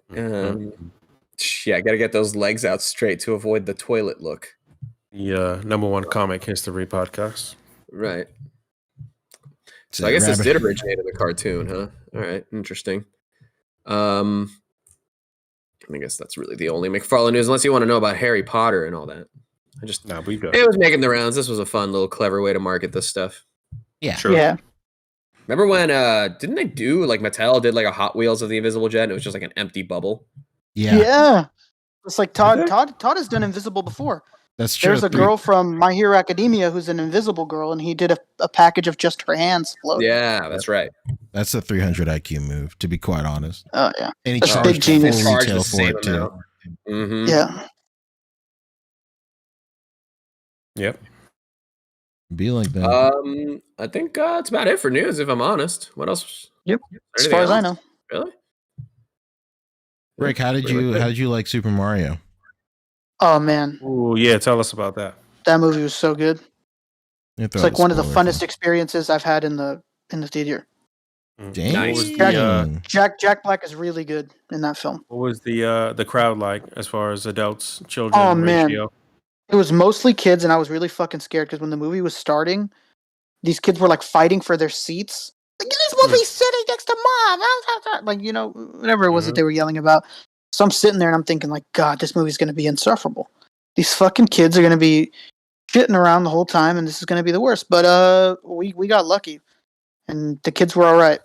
Yeah, I gotta get those legs out straight to avoid the toilet look. The number one comic history podcast. Right. So I guess this did originate in the cartoon, huh? All right, interesting. I guess that's really the only McFarlane news, unless you want to know about Harry Potter and all that. We go. It was making the rounds. This was a fun little clever way to market this stuff. Yeah. Sure. Yeah. Remember when didn't they do like Mattel did like a Hot Wheels of the Invisible Jet and it was just like an empty bubble? Yeah. Yeah. It's like Todd has done Invisible before. That's true. There's a girl from My Hero Academia who's an invisible girl, and he did a package of just her hands floating. Yeah, that's right. That's a 300 IQ move, to be quite honest. Oh yeah. And he That's charged big genius. full Charged retail the for same it too. amount. Mm-hmm. Yeah. Yep. Be like that. I think that's about it for news, if I'm honest. What else? Yep. As Anything far as I else? know. Really? Rick, how did you like Super Mario? Oh man, Oh yeah, tell us about that. that movie was so good. You It's throw like one of the spoiler funnest experiences I've had in the theater. Dang. Nice. Jack Black is really good in that film. What was the crowd like as far as adults, children? Oh, man. ratio? It was mostly kids, and I was really fucking scared because when the movie was starting, these kids were like fighting for their seats. Like, this movie's sitting next to mom. Like, you know, whatever it was that they were yelling about. So I'm sitting there and I'm thinking, like, God, this movie's going to be insufferable. These fucking kids are going to be shitting around the whole time, and this is going to be the worst. But we got lucky, and the kids were all right.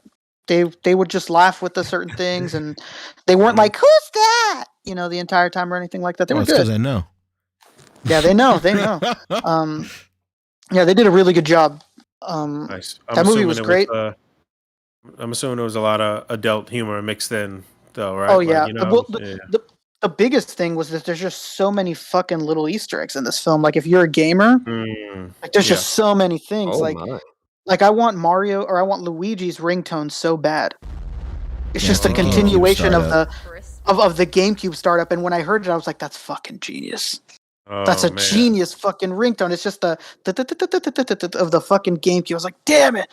They would just laugh with the certain things, and they weren't like, "Who's that?" You know, the entire time or anything like that. They were good. Because I know. Yeah, they know. They know. Yeah, they did a really good job. Nice. That movie was great. I'm assuming there was a lot of adult humor mixed in, though, right? Oh Like, yeah. you know, Well, yeah. the biggest thing was that there's just so many fucking little Easter eggs in this film. Like if you're a gamer, like there's Yeah. just so many things. Oh like my. like I want Mario or I want Luigi's ringtone so bad. It's just a GameCube continuation of startup. the GameCube startup, and when I heard it, I was like, "That's fucking genius. That's Oh, a man. genius fucking ringtone." It's just the of the fucking GameCube. I was like, "Damn it,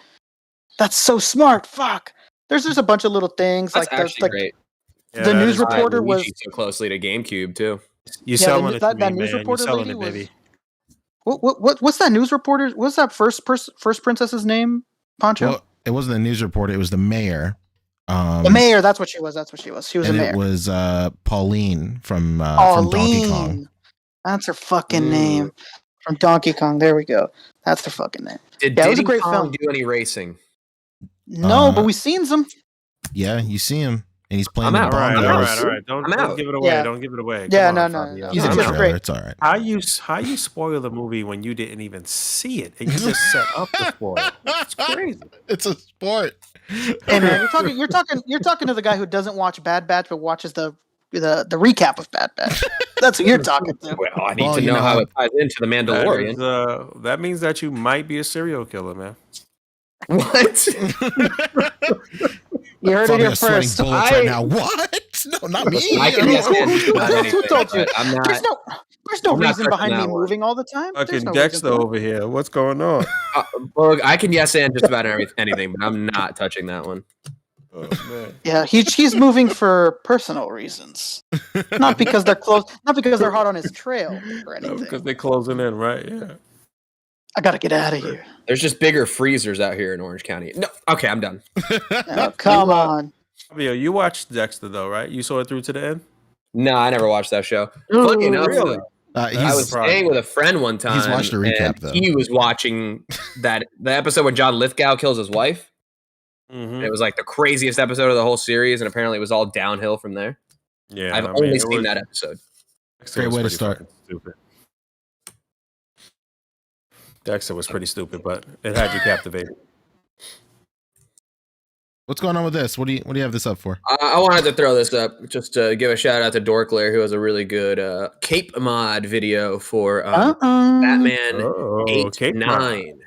that's so smart." Fuck. There's just a bunch of little things That's like actually great. Yeah, the that news is- reporter was Luigi so closely to GameCube too. You yeah, selling it to that me, news man. You reporter selling lady it, was. baby. What's that news reporter? What's that first princess's name? Poncho. Well, it wasn't a news reporter. It was the mayor. The mayor. That's what she was. She was a and mayor. it was Pauline from Donkey Kong. Pauline. That's her fucking name. From Donkey Kong. There we go. That's her fucking name. Did Yeah, it was a Diddy great Kong film. do any racing? No, but we seen some. Yeah, you see him, and he's playing I'm the out. All right, bongos. all right. Don't out. give it away. Yeah. Don't give it away. Yeah, Come no, on, no, Fabio. no. He's in I'm the out. trailer. great. It's all right. How you spoil the movie when you didn't even see it and you just set up the spoil? It's crazy. It's a sport. Hey man, you're talking to the guy who doesn't watch Bad Batch but watches the recap of Bad Batch. That's who you're talking to. Well, I need Well, to you know know, how it ties into the Mandalorian. That means that you might be a serial killer, man. What? You heard it here Fabio's sweating first. bullets right now. What? No, not me. I can I yes don't know. and just about anything, told you? but I'm not. There's no I'm not reason behind touching me that one. moving all the time. There's Fucking no Dexter reason for over here. What's going on? Look, I can yes and just about anything, but I'm not touching that one. Oh man. Yeah, he's moving for personal reasons, not because they're close, not because they're hot on his trail or anything. Because they're closing in, right? Yeah. I gotta get out of here. There's just bigger freezers out here in Orange County. No, okay, I'm done. Oh, come on. Fabio, you watched Dexter though, right? You saw it through to the end? No, I never watched that show. Funny enough, really? though, I He's, was staying with a friend one time. He's watched the recap, and though. He was watching the episode when John Lithgow kills his wife. Mm-hmm. It was like the craziest episode of the whole series, and apparently it was all downhill from there. Yeah, I've I mean, only it seen was- that episode. Dexter Great was way to pretty start. fucking Stupid. Dexter was pretty stupid, but it had you captivated. What's going on with this? What do you have this up for? I wanted to throw this up just to give a shout out to Dorklair, who has a really good cape mod video for Batman Oh, 8, Cape 9.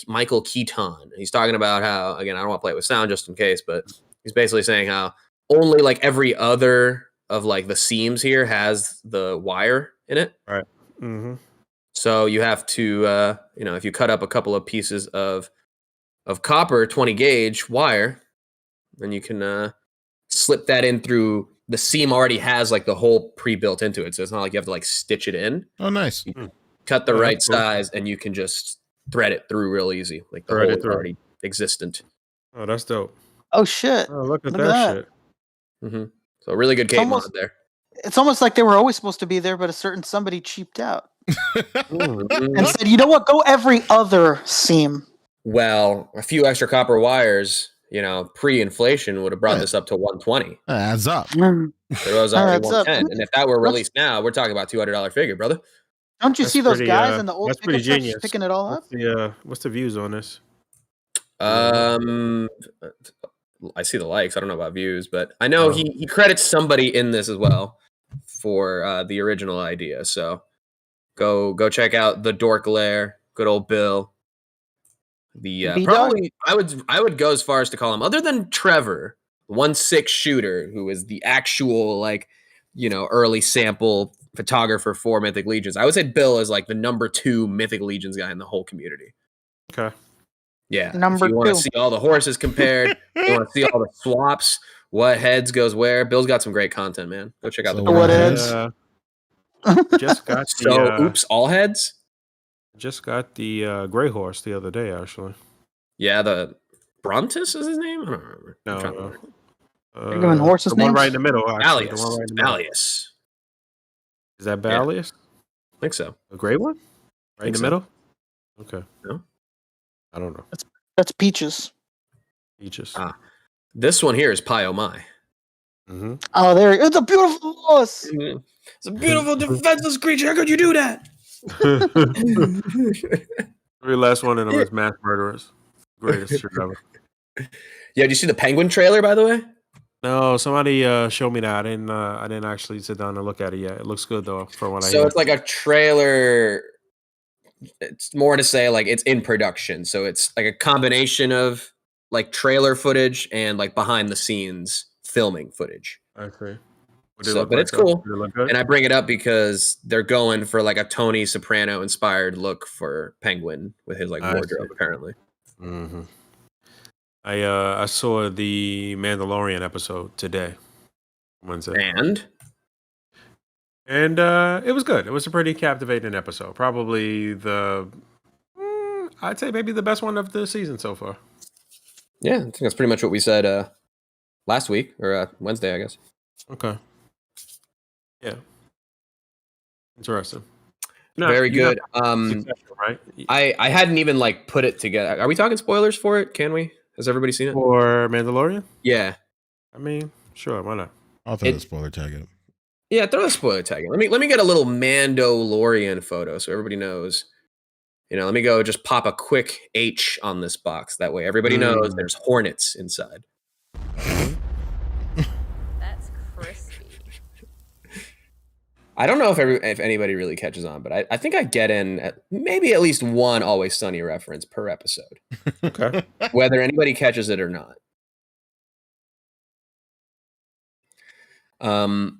Michael Keaton. He's talking about how, again, I don't want to play it with sound just in case, but he's basically saying how only like every other of like the seams here has the wire in it. Right. Mm-hmm. So you have to, if you cut up a couple of pieces of copper 20 gauge wire, then you can slip that in through the seam already has like the hole pre-built into it. So it's not like you have to like stitch it in. Oh, nice. Cut the Oh, right that's cool. size and you can just thread it through real easy. Like the Thread hole it is through. already existent. Oh, that's dope. Oh shit! Oh, look at Look at that, that. shit. hmm So really good cape almost- mod there. It's almost like they were always supposed to be there, but a certain somebody cheaped out Mhm. and said, "You know what? Go every other seam." Well, a few extra copper wires, pre-inflation would have brought Yeah. this up to 120. That adds up. Mm. It was already Adds up. 110. And if that were Let's- released now, we're talking about $200 figure, brother. Don't you That's see those pretty, guys in the old that's pretty pickup trucks genius. just picking it all up? What's the views on this? I see the likes. I don't know about views, but I know he credits somebody in this as well for the original idea. So go check out the Dork Lair. Good old Bill. The B-Dog? probably I would go as far as to call him, other than Trevor, 1/6 shooter, who is the actual early sample photographer for Mythic Legions. I would say Bill is like the number 2 Mythic Legions guy in the whole community. Okay. Yeah. Number if you want to 2. see all the horses compared, you want to see all the swaps, what heads goes where. Bill's got some great content, man. Go check out So the what Dork heads? Lair. Just got the So oops, all heads? just got the gray horse the other day, actually. Yeah, the Brontis is his name? I don't remember. I'm trying to No, remember. You're giving horses the one names? right in the middle. Actually, the Malleus. one right in the middle. Malleus. Is that Ballius? I think so. A gray one? Right in Think the so. middle? Okay. No? I don't know. That's Peaches. Peaches. Ah. This one here is Pai Oh My. Mm-hmm. Oh, there. It's a beautiful horse. It's a beautiful defenseless creature. How could you do that? Very last one in them is Mass Murderers. Greatest shit ever. Yeah, did you see the Penguin trailer, by the way? No, somebody showed me that. I didn't actually sit down and look at it yet. It looks good though, for what I So hear. it's like a trailer. It's more to say like it's in production. So it's like a combination of like trailer footage and like behind the scenes filming footage. I see. So, but it's cool. Did it look good? And I bring it up because they're going for like a Tony Soprano inspired look for Penguin with his like I wardrobe, see. apparently. Mm-hmm. I saw the Mandalorian episode today, Wednesday, and it was good. It was a pretty captivating episode. Probably I'd say maybe the best one of the season so far. Yeah, I think that's pretty much what we said last week or Wednesday, I guess. Okay. Yeah. Interesting. Very good. Right? I hadn't even like put it together. Are we talking spoilers for it? Can we? Has everybody seen it? For Mandalorian? Yeah. I mean, sure, why not? I'll throw the spoiler tag in. Yeah, throw the spoiler tag in. Let me get a little Mandalorian photo so everybody knows. You know, let me go just pop a quick H on this box. That way everybody knows there's hornets inside. That's crispy. I don't know if anybody really catches on, but I think I get in maybe at least one Always Sunny reference per episode. Okay. Whether anybody catches it or not.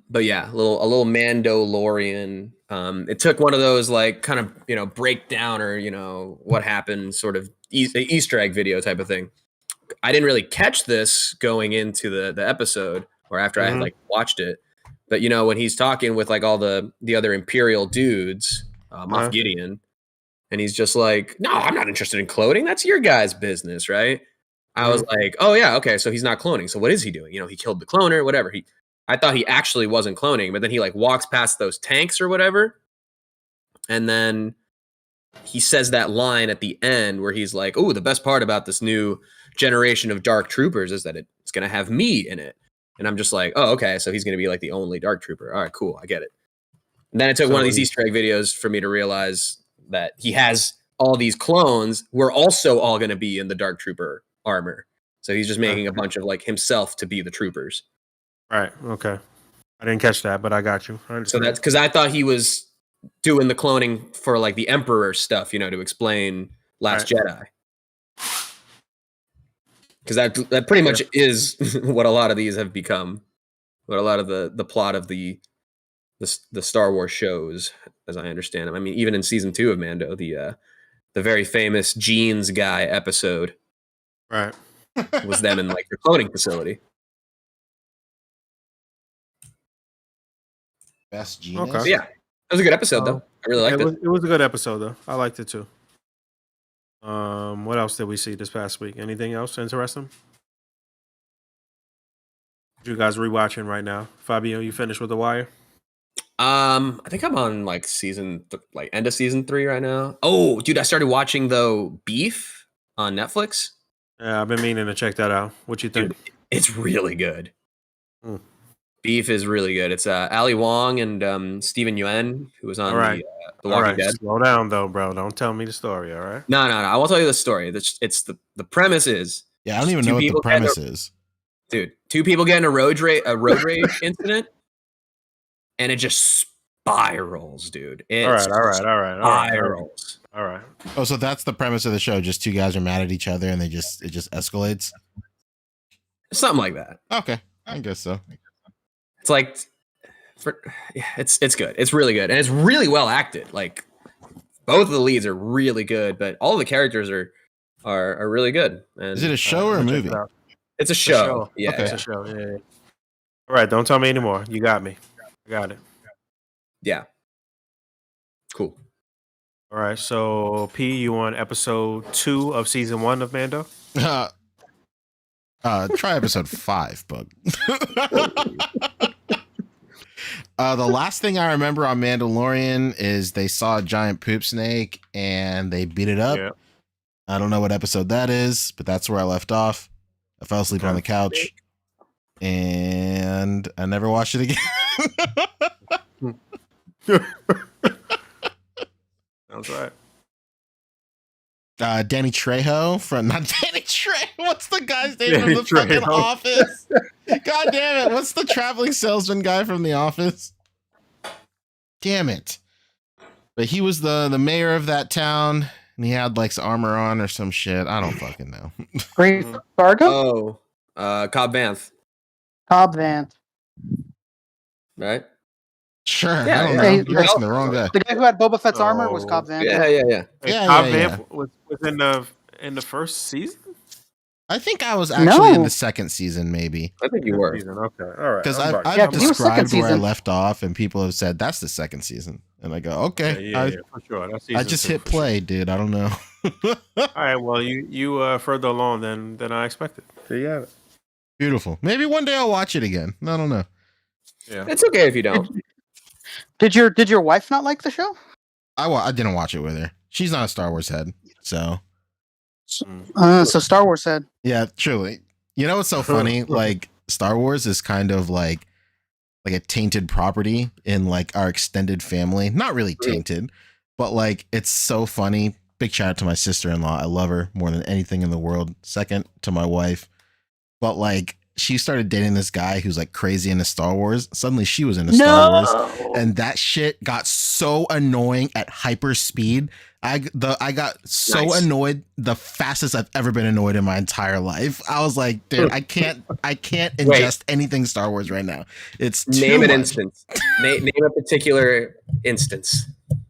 But yeah, a little Mandalorian. It took one of those like kind of breakdown or what happened sort of Easter egg video type of thing. I didn't really catch this going into the episode or after I had like watched it. But when he's talking with like all the other Imperial dudes, Moff Gideon, and he's just like, "No, I'm not interested in cloning. That's your guys' business, right?" I was like, "Oh yeah, okay. So he's not cloning. So what is he doing? He killed the cloner, whatever." I thought he actually wasn't cloning, but then he like walks past those tanks or whatever, and then he says that line at the end where he's like, "Oh, the best part about this new generation of Dark Troopers is that it's going to have me in it." And I'm just like, "Oh, okay. So he's going to be like the only Dark Trooper. All right, cool. I get it." And then it took one of these Easter egg videos for me to realize that he has all these clones who are also all going to be in the Dark Trooper armor. So he's just making a bunch of like himself to be the troopers. Right. Okay. I didn't catch that, but I got you. So that's because I thought he was doing the cloning for like the Emperor stuff, to explain Last Jedi. Because that pretty much is what a lot of these have become. What a lot of the plot of the Star Wars shows, as I understand them. I mean, even in season 2 of Mando, the very famous Jeans guy episode, right, was them in like the cloning facility. Best Genius. Okay. Yeah, it was a good episode though. I really liked it. It was a good episode though. I liked it too. What else did we see this past week? Anything else interesting? You guys rewatching right now? Fabio, you finished with The Wire? I think I'm on like end of season 3 right now. Oh, dude, I started watching though Beef on Netflix. Yeah, I've been meaning to check that out. What you think? Dude, it's really good. Beef is really good. It's Ali Wong and Steven Yeun, who was on The Walking Dead. Slow down though, bro. Don't tell me the story, all right? No. I will tell you the story. It's the premise is. Yeah, I don't even know what the premise is. Dude, 2 people get in a road rage incident, and it just spirals, dude. All right. Spirals. All right. Oh, so that's the premise of the show. Just 2 guys are mad at each other, and it just escalates. Something like that. Okay, I guess so. It's like, it's good. It's really good, and it's really well acted. Like both of the leads are really good, but all the characters are really good. And, is it a show or a movie? It's a show. Yeah, okay. It's a show. Yeah. All right, don't tell me anymore. You got me. I got it. Yeah. Cool. All right, so P, you on episode 2 of season 1 of Mando? Try episode 5, Bug. The last thing I remember on Mandalorian is they saw a giant poop snake and they beat it up. Yeah. I don't know what episode that is, but that's where I left off. I fell asleep on the couch and I never watched it again. That's right. Danny Trejo from not Danny Trejo. What's the guy's name from the Danny fucking Trejo. Office? God damn it! What's the traveling salesman guy from The Office? Damn it! But he was the mayor of that town, and he had like some armor on or some shit. I don't fucking know. Great Fargo? Cobb Vanth, Cobb Vanth. right? Sure, Yeah, I don't yeah. know. Hey, You're asking the wrong guy. The guy who had Boba Fett's armor was Oh. Cobb Vanth. Yeah. Yeah, Cobb yeah, Vanth was in the first season. I think I was actually in No. the second season, maybe. I think you were. Season. Okay, all right. Because I'm I've back. Yeah, 'cause he was second described where I season. left off, and people have said that's the second season, and I go, okay, Yeah, I, for sure. That's I season just 2 hit for sure. play, dude. I don't know. All right. Well, you further along than I expected. There you have it. Beautiful. Maybe one day I'll watch it again. I don't know. Yeah. It's okay if you don't. Did your wife not like the show? I didn't watch it with her. She's not a Star Wars head, so So Star Wars said. yeah, truly. You know what's so funny? Like Star Wars is kind of like a tainted property in like our extended family. Not really tainted, but like it's so funny. Big shout out to my sister-in-law. I love her more than anything in the world. Second to my wife. But like she started dating this guy who's like crazy into Star Wars. Suddenly she was into Star Wars. And that shit got so annoying at hyper speed. I got so Nice. annoyed the fastest I've ever been annoyed in my entire life. I was like, dude, I can't ingest anything Star Wars right now. It's too Name an much. instance. Name a particular instance.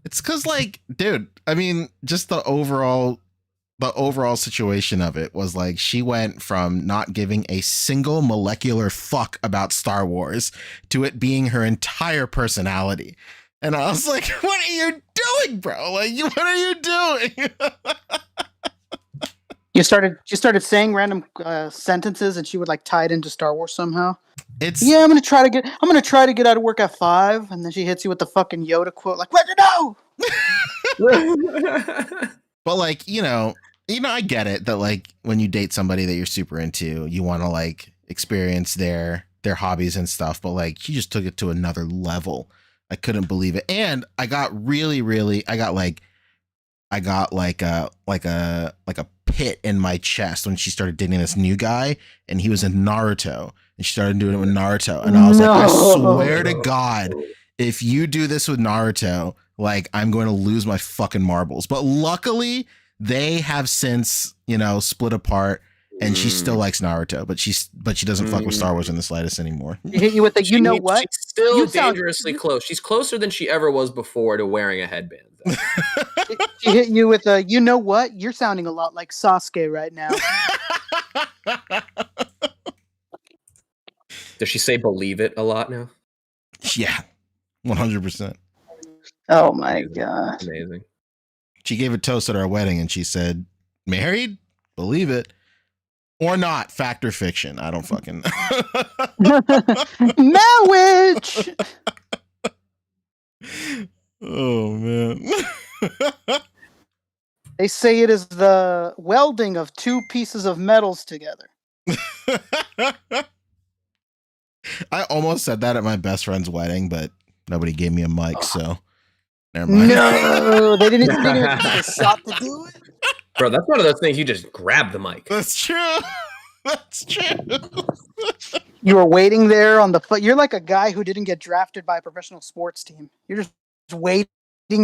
It's because like, dude, I mean, just the overall situation of it was like she went from not giving a single molecular fuck about Star Wars to it being her entire personality. And I was like, what are you doing, bro? Like, what are you doing? You started saying random sentences, and she would like tie it into Star Wars somehow. It's I'm gonna try to get out of work at 5, and then she hits you with the fucking Yoda quote, like, "Where'd you know?" But like, I get it that like when you date somebody that you're super into, you want to like experience their hobbies and stuff. But like, she just took it to another level. I couldn't believe it, and I got like a pit in my chest when she started dating this new guy, and he was in Naruto, and she started doing it with Naruto, and I was like, I swear to God, if you do this with Naruto, like I'm going to lose my fucking marbles. But luckily, they have since split apart, and she still likes Naruto, but she doesn't fuck with Star Wars in the slightest anymore. She hit you with the, what? She's still You sound- dangerously close. She's closer than she ever was before to wearing a headband. though. She hit you with a, what? You're sounding a lot like Sasuke right now. Does she say "believe it" a lot now? Yeah, 100%. Oh my god. Amazing. She gave a toast at our wedding, and she said, "Married? Believe it." Or not, fact or fiction. I don't fucking. Marriage. Oh man. They say it is the welding of two pieces of metals together. I almost said that at my best friend's wedding, but nobody gave me a mic, so never mind. No, they didn't give you a shot to do it. Bro, that's one of those things you just grab the mic. That's true. That's true. You were waiting there on the foot. You're like a guy who didn't get drafted by a professional sports team. You're just waiting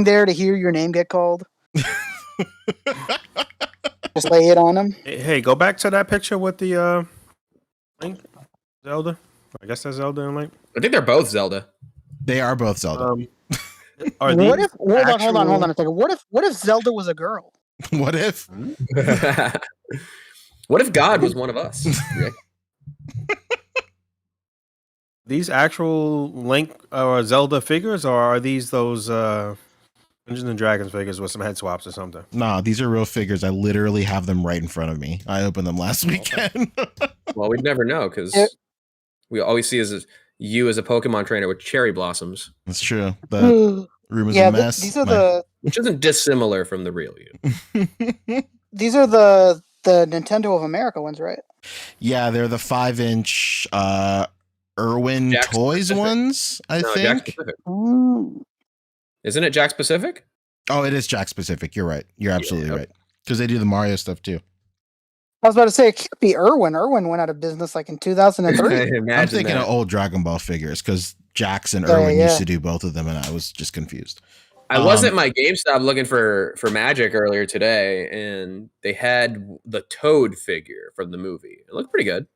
there to hear your name get called. Just lay it on him. Hey, go back to that picture with the Link, Zelda. I guess that's Zelda and Link. I think they're both Zelda. They are both Zelda. Are What these if? Hold on actual- a second. What if Zelda was a girl? What if? What if God was one of us? Rick? These actual Link or Zelda figures, or are these those Dungeons and Dragons figures with some head swaps or something? Nah, these are real figures. I literally have them right in front of me. I opened them last weekend. Well, we'd never know because we always see you as a Pokemon trainer with cherry blossoms, That's true. The room is Yeah, a mess. these are which isn't dissimilar from the real you. these are the Nintendo of America ones, right? Yeah, they're the 5-inch Irwin Jack Toys Specific. ones, I No, Jack think. Specific. Ooh. Isn't it Jack Specific? Oh, it is Jack specific. You're right. You're absolutely Yeah. right. because they do the Mario stuff too. I was about to say it can't be Irwin. Irwin went out of business like in 2003. Imagine I'm thinking that. of old Dragon Ball figures because Jax and Yeah, Irwin yeah. used to do both of them, and I was just confused. I was at my GameStop looking for Magic earlier today, and they had the Toad figure from the movie. It looked pretty good.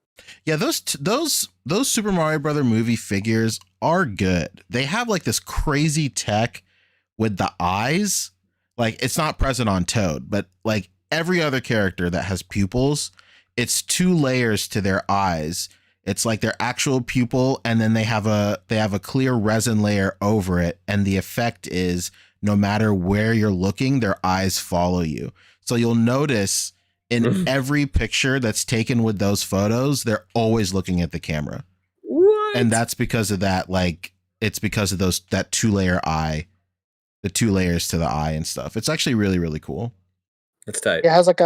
Yeah, those Super Mario Brother movie figures are good. They have like this crazy tech with the eyes. Like it's not present on Toad, but like every other character that has pupils, it's 2 layers to their eyes. It's like their actual pupil, and then they have a clear resin layer over it, and the effect is no matter where you're looking, their eyes follow you. So you'll notice in every picture that's taken with those photos, they're always looking at the camera. What? And that's because of that, like it's because of that 2-layer eye, the 2 layers to the eye and stuff. It's actually really, really cool. That's tight. It has like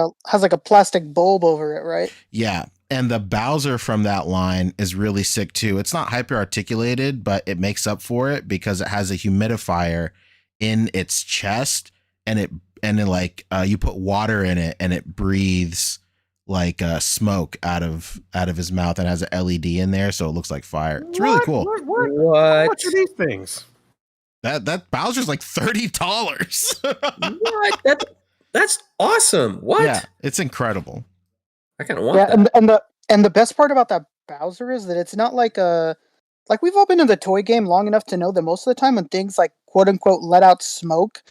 a plastic bulb over it, right? Yeah. And the Bowser from that line is really sick too. It's not hyper articulated, but it makes up for it because it has a humidifier in its chest, and you put water in it and it breathes like smoke out of his mouth, and has an LED in there, so it looks like fire. It's really cool. What? What? How much are these things? That Bowser's like $30. What? That's awesome. What? Yeah, it's incredible. I kind of want Yeah, that. and the best part about that Bowser is that it's not like we've all been in the toy game long enough to know that most of the time when things like quote unquote let out smoke,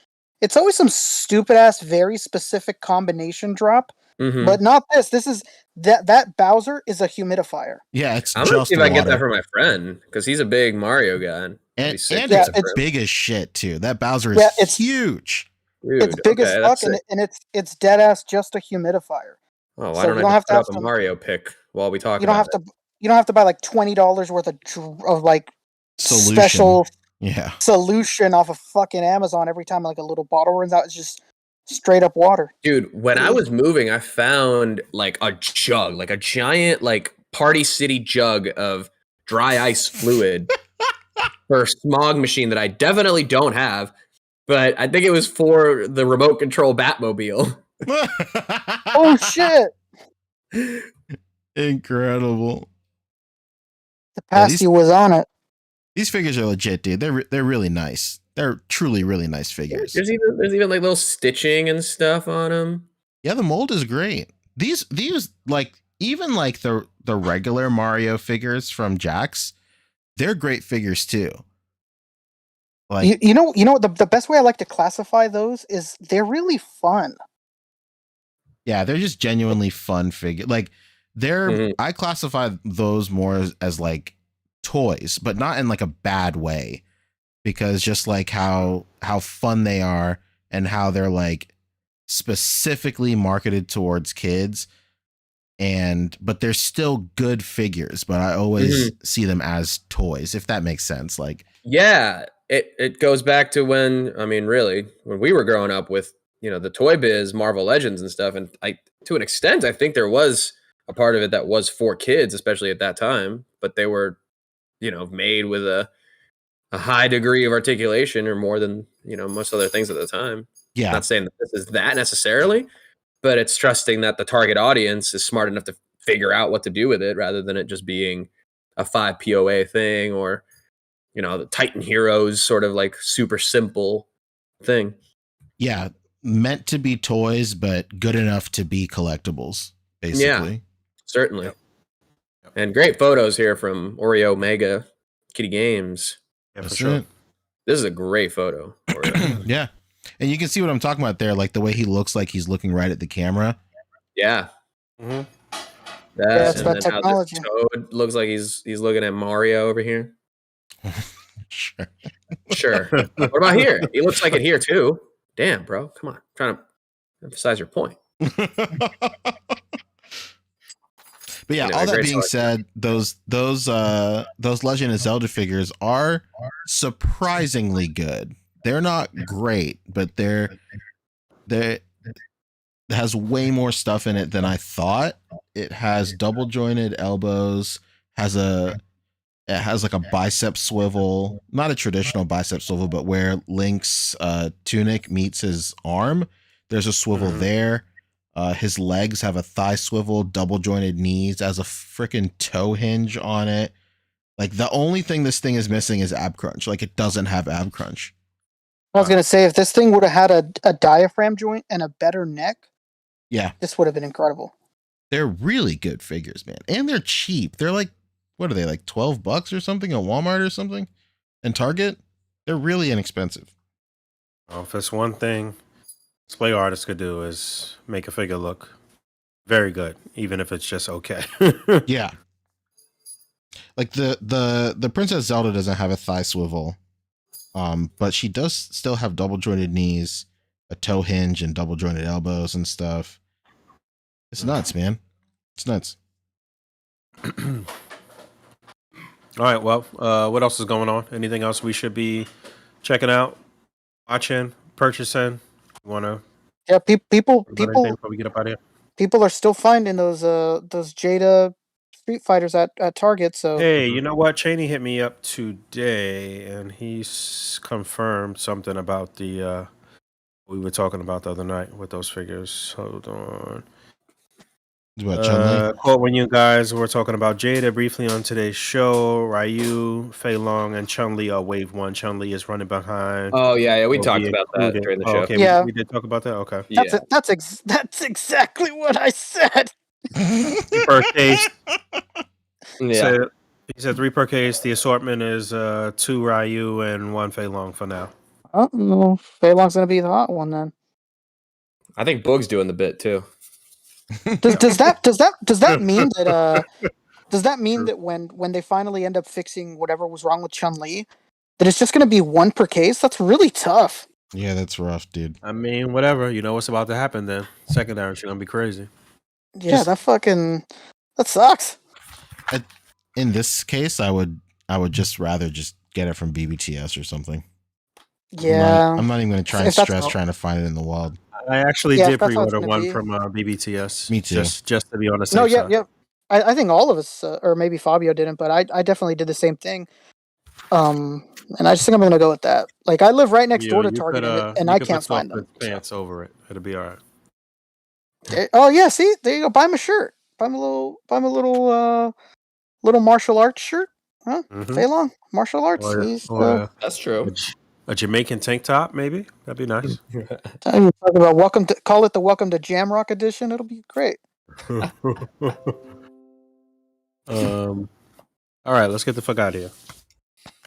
it's always some stupid ass very specific combination drop. Mhm. But not this. This is that Bowser is a humidifier. Yeah, it's I'm gonna just see if I can get water. that for my friend because he's a big Mario guy. And He's sick it's for him. big as shit too. That Bowser is Yeah, it's- huge. Dude, It's big as okay, fuck, that's and it's dead ass just a humidifier. Oh, why So don't you don't I have just to put have up a some- Mario pick while we talk You don't about have to. You don't have to buy like $20 worth of like Solution. special Yeah. solution off of fucking Amazon every time like a little bottle runs out. It's just straight up water. Dude, when I was moving, I found like a jug, like a giant like Party City jug of dry ice fluid for a smog machine that I definitely don't have, but I think it was for the remote control Batmobile. Oh shit! Incredible. The Yeah, pasty was on it. These figures are legit, dude. They're really nice. They're truly really nice figures. There's even like little stitching and stuff on them. Yeah, the mold is great. These like even like the regular Mario figures from Jax, they're great figures too. Like You know the best way I like to classify those is they're really fun. yeah, they're just genuinely fun figure. Like they're Mhm. I classify those more as like toys, but not in like a bad way, because just like how fun they are and how they're like specifically marketed towards kids, but they're still good figures, but I always see them as toys, if that makes sense. Like Yeah, it goes back to when we were growing up with, the Toy Biz, Marvel Legends and stuff, and to an extent I think there was a part of it that was for kids, especially at that time, but they were made with a high degree of articulation, or more than most other things at the time. yeah, Not saying that this is that necessarily, but it's trusting that the target audience is smart enough to figure out what to do with it, rather than it just being a 5 POA thing, or the Titan Heroes sort of like super simple thing. yeah, meant to be toys, but good enough to be collectibles, basically. Certainly. And great photos here from Oreo Mega Kitty Games. Yeah, for That's sure. it. This is a great photo. Oreo. Yeah. And you can see what I'm talking about there, like the way he looks like he's looking right at the camera. Yeah. Mhm. That's And that then how this technology. Toad looks like he's looking at Mario over here. Sure. Sure. What about here? He looks like it here too. Damn, bro. Come on. I'm trying to emphasize your point. But yeah, Anyway, all that great being selection. said, those Legend of Zelda figures are surprisingly good. They're not great, but they're it has way more stuff in it than I thought. It has double jointed elbows, it has like a bicep swivel, not a traditional bicep swivel, but where Link's tunic meets his arm, there's a swivel there. His legs have a thigh swivel, double jointed knees, has a freaking toe hinge on it. Like the only thing this thing is missing is ab crunch. Like it doesn't have ab crunch. I was gonna say if this thing would have had a diaphragm joint and a better neck, Yeah, this would have been incredible. they're really good figures, man, and they're cheap. They're like, what are they, like $12 or something at Walmart or something, and Target? They're really inexpensive. Well, if it's one thing display artists could do is make a figure look very good, even if it's just okay. Yeah. Like the Princess Zelda doesn't have a thigh swivel, but she does still have double jointed knees, a toe hinge, and double jointed elbows and stuff. It's nuts, man. It's nuts. All right. Well, what else is going on? Anything else we should be checking out, watching, purchasing? You want to? Yeah, people Before we get up out of here. people are still finding those Jada Street Fighters at Target. So Hey, you know what? Cheney hit me up today, and he's confirmed something about the we were talking about the other night with those figures. Hold on. What, Chun-Li? Quote, when you guys were talking about Jada briefly on today's show, Ryu, Fei Long, and Chun-Li are wave 1. Chun-Li is running behind. Oh yeah, we Will talked be about that included. during the Oh, show. okay, Yeah. we did talk about that. Okay. Yeah. that's exactly what I said. 3 per case. Yeah. He said 3 per case. The assortment is 2 Ryu and 1 Fei Long for now. Oh, Fei Long's gonna be the hot one then. I think Boog's doing the bit too. Does that mean that when they finally end up fixing whatever was wrong with Chun-Li, that it's just gonna be 1 per case? That's really tough. Yeah, that's rough, dude. I mean, whatever. You know what's about to happen then. Secondary shit gonna be crazy. Yeah, that sucks. In this case, I would just rather just get it from BBTS or something. Yeah, I'm not even going to try and If that's stress all- trying to find it in the wild. I actually Yeah, did if that's how it's pre-order gonna one be. from BBTS. Me too. Just to be on the safe No, side. yeah. I think all of us, or maybe Fabio didn't, but I definitely did the same thing. And I just think I'm gonna go with that. Like I live right next door to Target, and I can't find them. Pants over it. It'll be all right. Oh yeah, see, there you go. Buy him a shirt. Buy him a little martial arts shirt. Huh? Mhm. Fei Long, martial arts. Or, He's or That's true. a Jamaican tank top, maybe. That'd be nice. you're talking about call it the Welcome to Jamrock edition. It'll be great. All right, let's get the fuck out of here.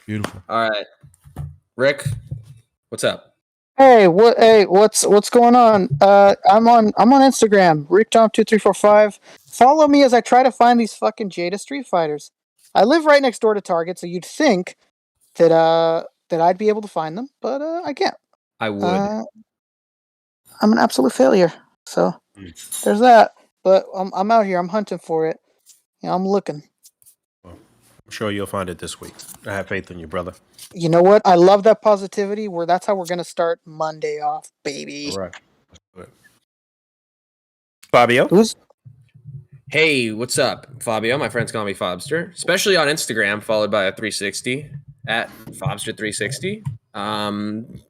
Beautiful. All right, Rick, what's up? Hey, what's going on? I'm on Instagram, RickTom2345. Follow me as I try to find these fucking Jada Street Fighters. I live right next door to Target, so you'd think that I'd be able to find them, but I can't. I would. I'm an absolute failure. So there's that. But I'm out here. I'm hunting for it. Yeah, I'm looking. I'm sure you'll find it this week. I have faith in you, brother. You know what? I love that positivity. That's how we're gonna start Monday off, baby. All right. Let's do it. Fabio? Hey, what's up, Fabio? My friends call me Fobster, especially on Instagram, followed by a 360 at Fobster360.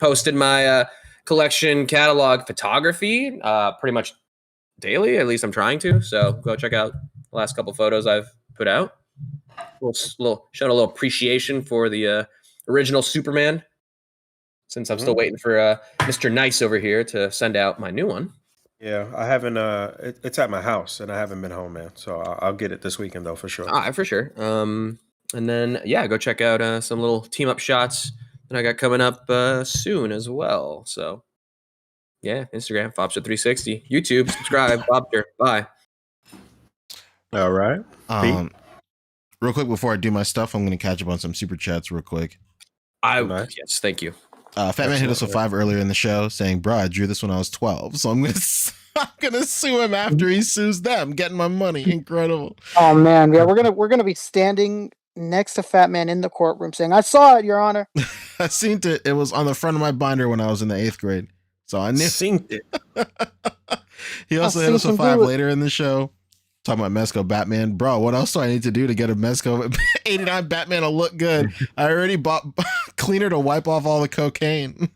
Posted my collection catalog photography pretty much daily. At least I'm trying to. So go check out the last couple photos I've put out. Showing a little appreciation for the original Superman, since I'm still waiting for Mr. Nice over here to send out my new one. Yeah, I haven't. It's at my house, and I haven't been home, man. So I'll get it this weekend, though, for sure. For sure. And then, go check out some little team up shots that I got coming up soon as well. So, yeah, Instagram, Fobster360. YouTube, subscribe, Fobster. Bye. All right. Real quick before I do my stuff, I'm going to catch up on some super chats real quick. Nice. Yes, thank you. Fat Man hit us with 5 earlier in the show saying, bro, I drew this when I was 12. So I'm gonna sue him after he sues them, getting my money. Incredible. Oh man, yeah, we're gonna be standing next to Fat Man in the courtroom saying, "I saw it, Your Honor." I seen it. It was on the front of my binder when I was in the 8th grade. So I knew. Seen it. He also hit us with 5 later in the show. Talking about Mezco Batman. Bro, what else do I need to do to get a Mezco 89 Batman to look good? I already bought cleaner to wipe off all the cocaine.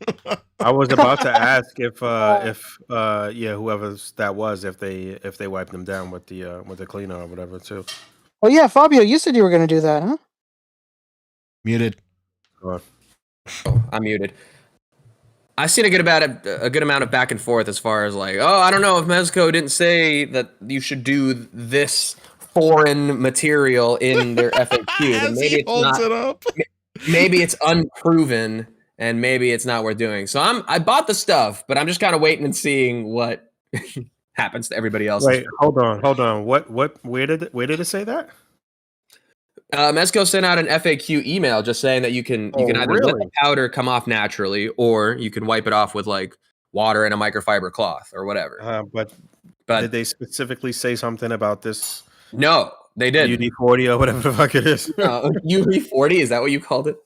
I was about to ask if whoever that was, if they wiped them down with the cleaner or whatever too. Oh yeah, Fabio, you said you were going to do that, huh? Muted. I'm muted. I've seen a good amount of back and forth as far as like, oh, I don't know if Mezco didn't say that you should do this foreign material in their FAQ. Then maybe it's not. It up. Maybe it's unproven, and maybe it's not worth doing. So I bought the stuff, but I'm just kind of waiting and seeing what happens to everybody else. Wait, hold on. What? Where did it say that? Mezco sent out an FAQ email just saying that you can either let the powder come off naturally, or you can wipe it off with like water and a microfiber cloth or whatever. But did they specifically say something about this? No, they did. UD40 or whatever the fuck it is. UB40, is that what you called it?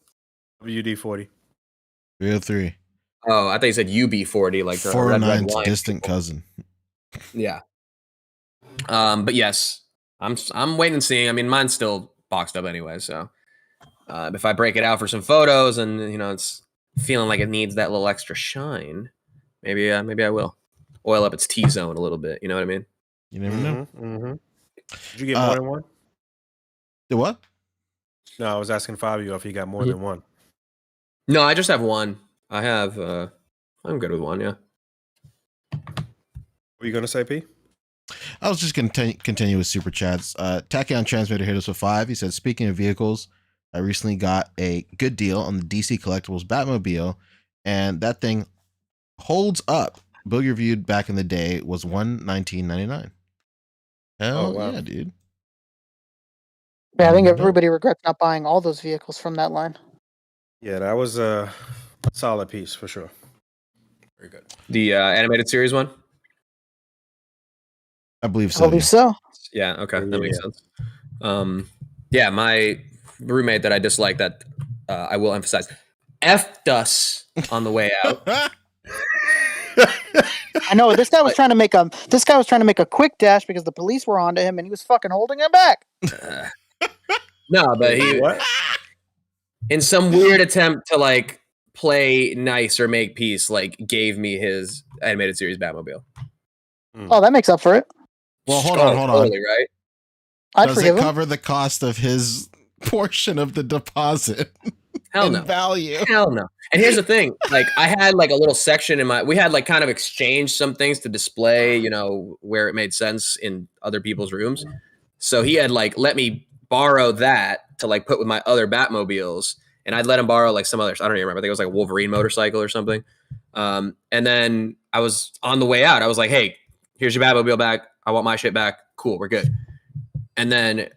UD40. 303. Oh, I thought you said UB40, like the red 409's wine. distant cousin. Yeah. But yes, I'm waiting and seeing. I mean, mine's still boxed up anyway, so if I break it out for some photos and it's feeling like it needs that little extra shine, maybe I will oil up its T-zone a little bit. You know what I mean? You never know. Mm-hmm. Did you get more than one? The what? No, I was asking Fabio if he got more than one. No, I just have one. I have. I'm good with one. Yeah. What were you gonna say, P? I was just going to continue with super chats. Tachyon Transmitter hit us with 5. He said, speaking of vehicles, I recently got a good deal on the DC Collectibles Batmobile, and that thing holds up. Boog reviewed back in the day was $119.99. Hell wow. Yeah, dude. Yeah, I think everybody regrets not buying all those vehicles from that line. Yeah, that was a solid piece for sure. Very good. The animated series one? I believe so. I believe so. Yeah, okay. That makes sense. Yeah, my roommate that I dislike that I will emphasize F'd us on the way out. I know this guy was trying to make a quick dash because the police were onto him and he was fucking holding him back. No, but he in some weird attempt to like play nice or make peace, like gave me his animated series Batmobile. Oh, that makes up for it. Well, hold on. Totally, right? I'd Does forgive it him. cover the cost of his portion of the deposit? Hell no. Value. Hell no. And here's the thing, like I had like a little section we had like kind of exchanged some things to display, where it made sense in other people's rooms. So he had like let me borrow that to like put with my other Batmobiles, and I'd let him borrow like some others. I don't even remember. I think it was like a Wolverine motorcycle or something. And then I was on the way out. I was like, hey, here's your Batmobile back. I want my shit back. Cool, we're good. And then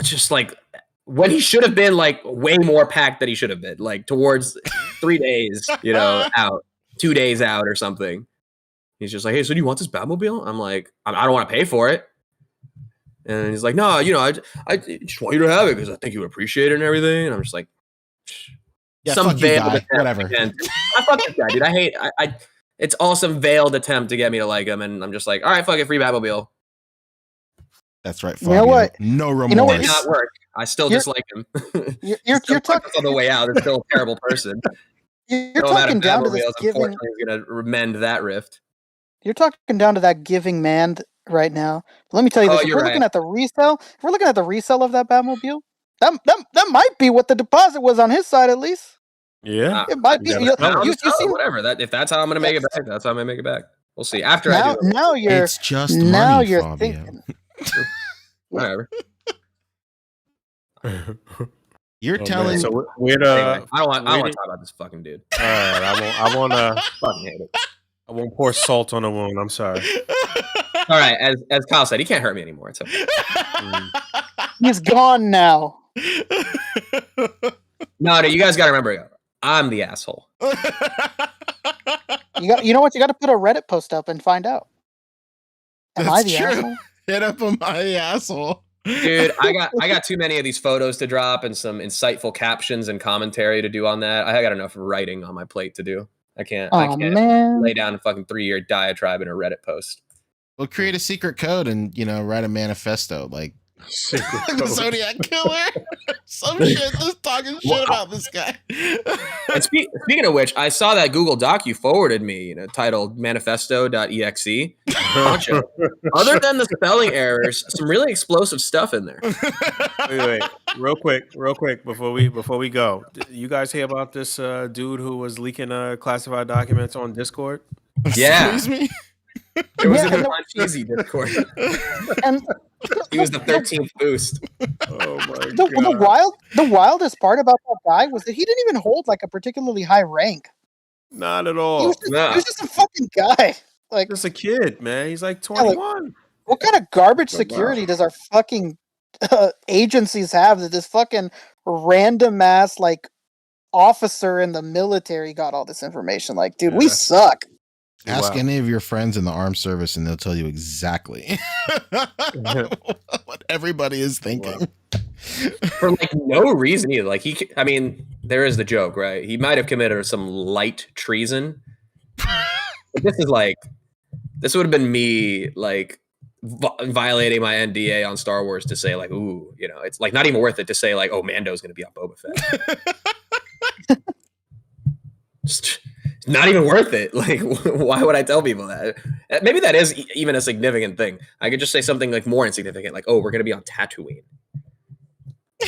just like when he should have been like way more packed than he should have been, like towards 3 days, out, 2 days out or something. He's just like, hey, so do you want this Batmobile? I'm like, I don't want to pay for it. And he's like, no, I just want you to have it because I think you would appreciate it and everything. And I'm just like, Yeah, some fuck you, veiled guy. attempt. Whatever. Again. I fuck this guy, dude. It's all some veiled attempt to get me to like him, and I'm just like, all right, fuck it, free Batmobile. That's right. You know what? No remorse. You know It did not work. I still dislike him. You're talking on the way out. It's still a terrible person. You're talking down to this giving. Unfortunately, is going to mend that rift. You're talking down to that giving man right now. Let me tell you this: if we're looking at the resale of that Batmobile, that might be what the deposit was on his side, at least. Yeah, it might be. You see, whatever. If that's how I'm going to make it back, that's how I'm going to make it back. We'll see. After now, I do. Now you're. It's just now money, you're Fabio. thinking. Whatever. You're telling. So we're anyway, I don't want to talk about this fucking dude. All right, I won't. Fucking hate it. I won't pour salt on the wound. I'm sorry. All right, as Kyle said, he can't hurt me anymore. It's okay. He's gone now. No, you guys got to remember, I'm the asshole. You know what? You got to put a Reddit post up and find out. Am I the asshole? Hit up on my asshole. Dude, I got too many of these photos to drop and some insightful captions and commentary to do on that. I got enough writing on my plate to do. I can't lay down a fucking 3-year diatribe in a Reddit post. Well, create a secret code and write a manifesto. Like The Zodiac Killer. Some shit. Just talking shit about this guy. And speaking of which, I saw that Google Doc you forwarded me, titled manifesto.exe. Pancho. Other than the spelling errors, some really explosive stuff in there. Wait, real quick before we go. You guys hear about this dude who was leaking classified documents on Discord? Yeah. Excuse me? It was in the Pancheesy Discord. And He was the 13th boost. Oh my god. the wildest part about that guy was that he didn't even hold like a particularly high rank. Not at He all. was just a fucking guy. Like, Just a kid, man. He's like 21. what kind of garbage Wow. security does our fucking agencies have that this fucking random ass like officer in the military got all this information? Like, dude, we Yeah. suck. Ask Wow. any of your friends in the armed service and they'll tell you exactly what everybody is thinking. For like no reason either. Like there is the joke, right? He might have committed some light treason. But this would have been me like violating my NDA on Star Wars to say like, ooh, it's like not even worth it to say like, oh, Mando's going to be on Boba Fett. Just not even worth it. Like, why would I tell people that? Maybe that is even a significant thing. I could just say something like more insignificant, like, oh, we're going to be on Tatooine.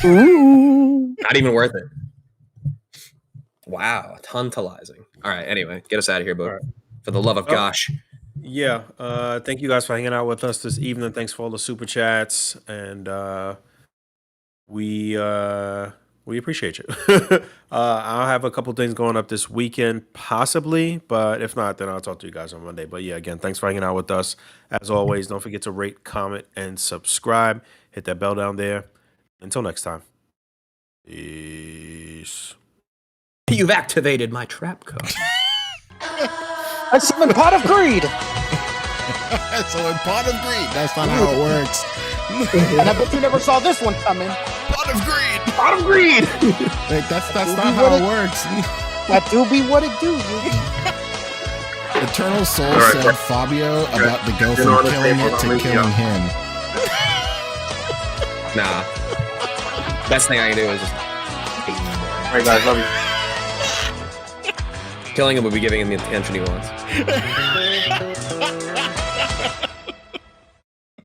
Ooh. Not even worth it. Wow, tantalizing. All right, anyway, get us out of here, Boog. All right. For the love of gosh. Yeah. Thank you guys for hanging out with us this evening. Thanks for all the super chats, and we appreciate you. I'll have a couple things going up this weekend, possibly, but if not, then I'll talk to you guys on Monday. But yeah, again, thanks for hanging out with us. As always, don't forget to rate, comment, and subscribe. Hit that bell down there. Until next time. Peace. You've activated my trap code. I summoned Pot of Greed. So in Pot of Greed, that's not how it works. And I bet you never saw this one coming. Pot of Greed. Pot of greed. Wait, that's not how it works. That do be what it do. Eternal Soul said Fabio about to go from killing it to killing him. Nah. Best thing I can do is just All right, guys. Love you. killing him would be giving him the attention he wants.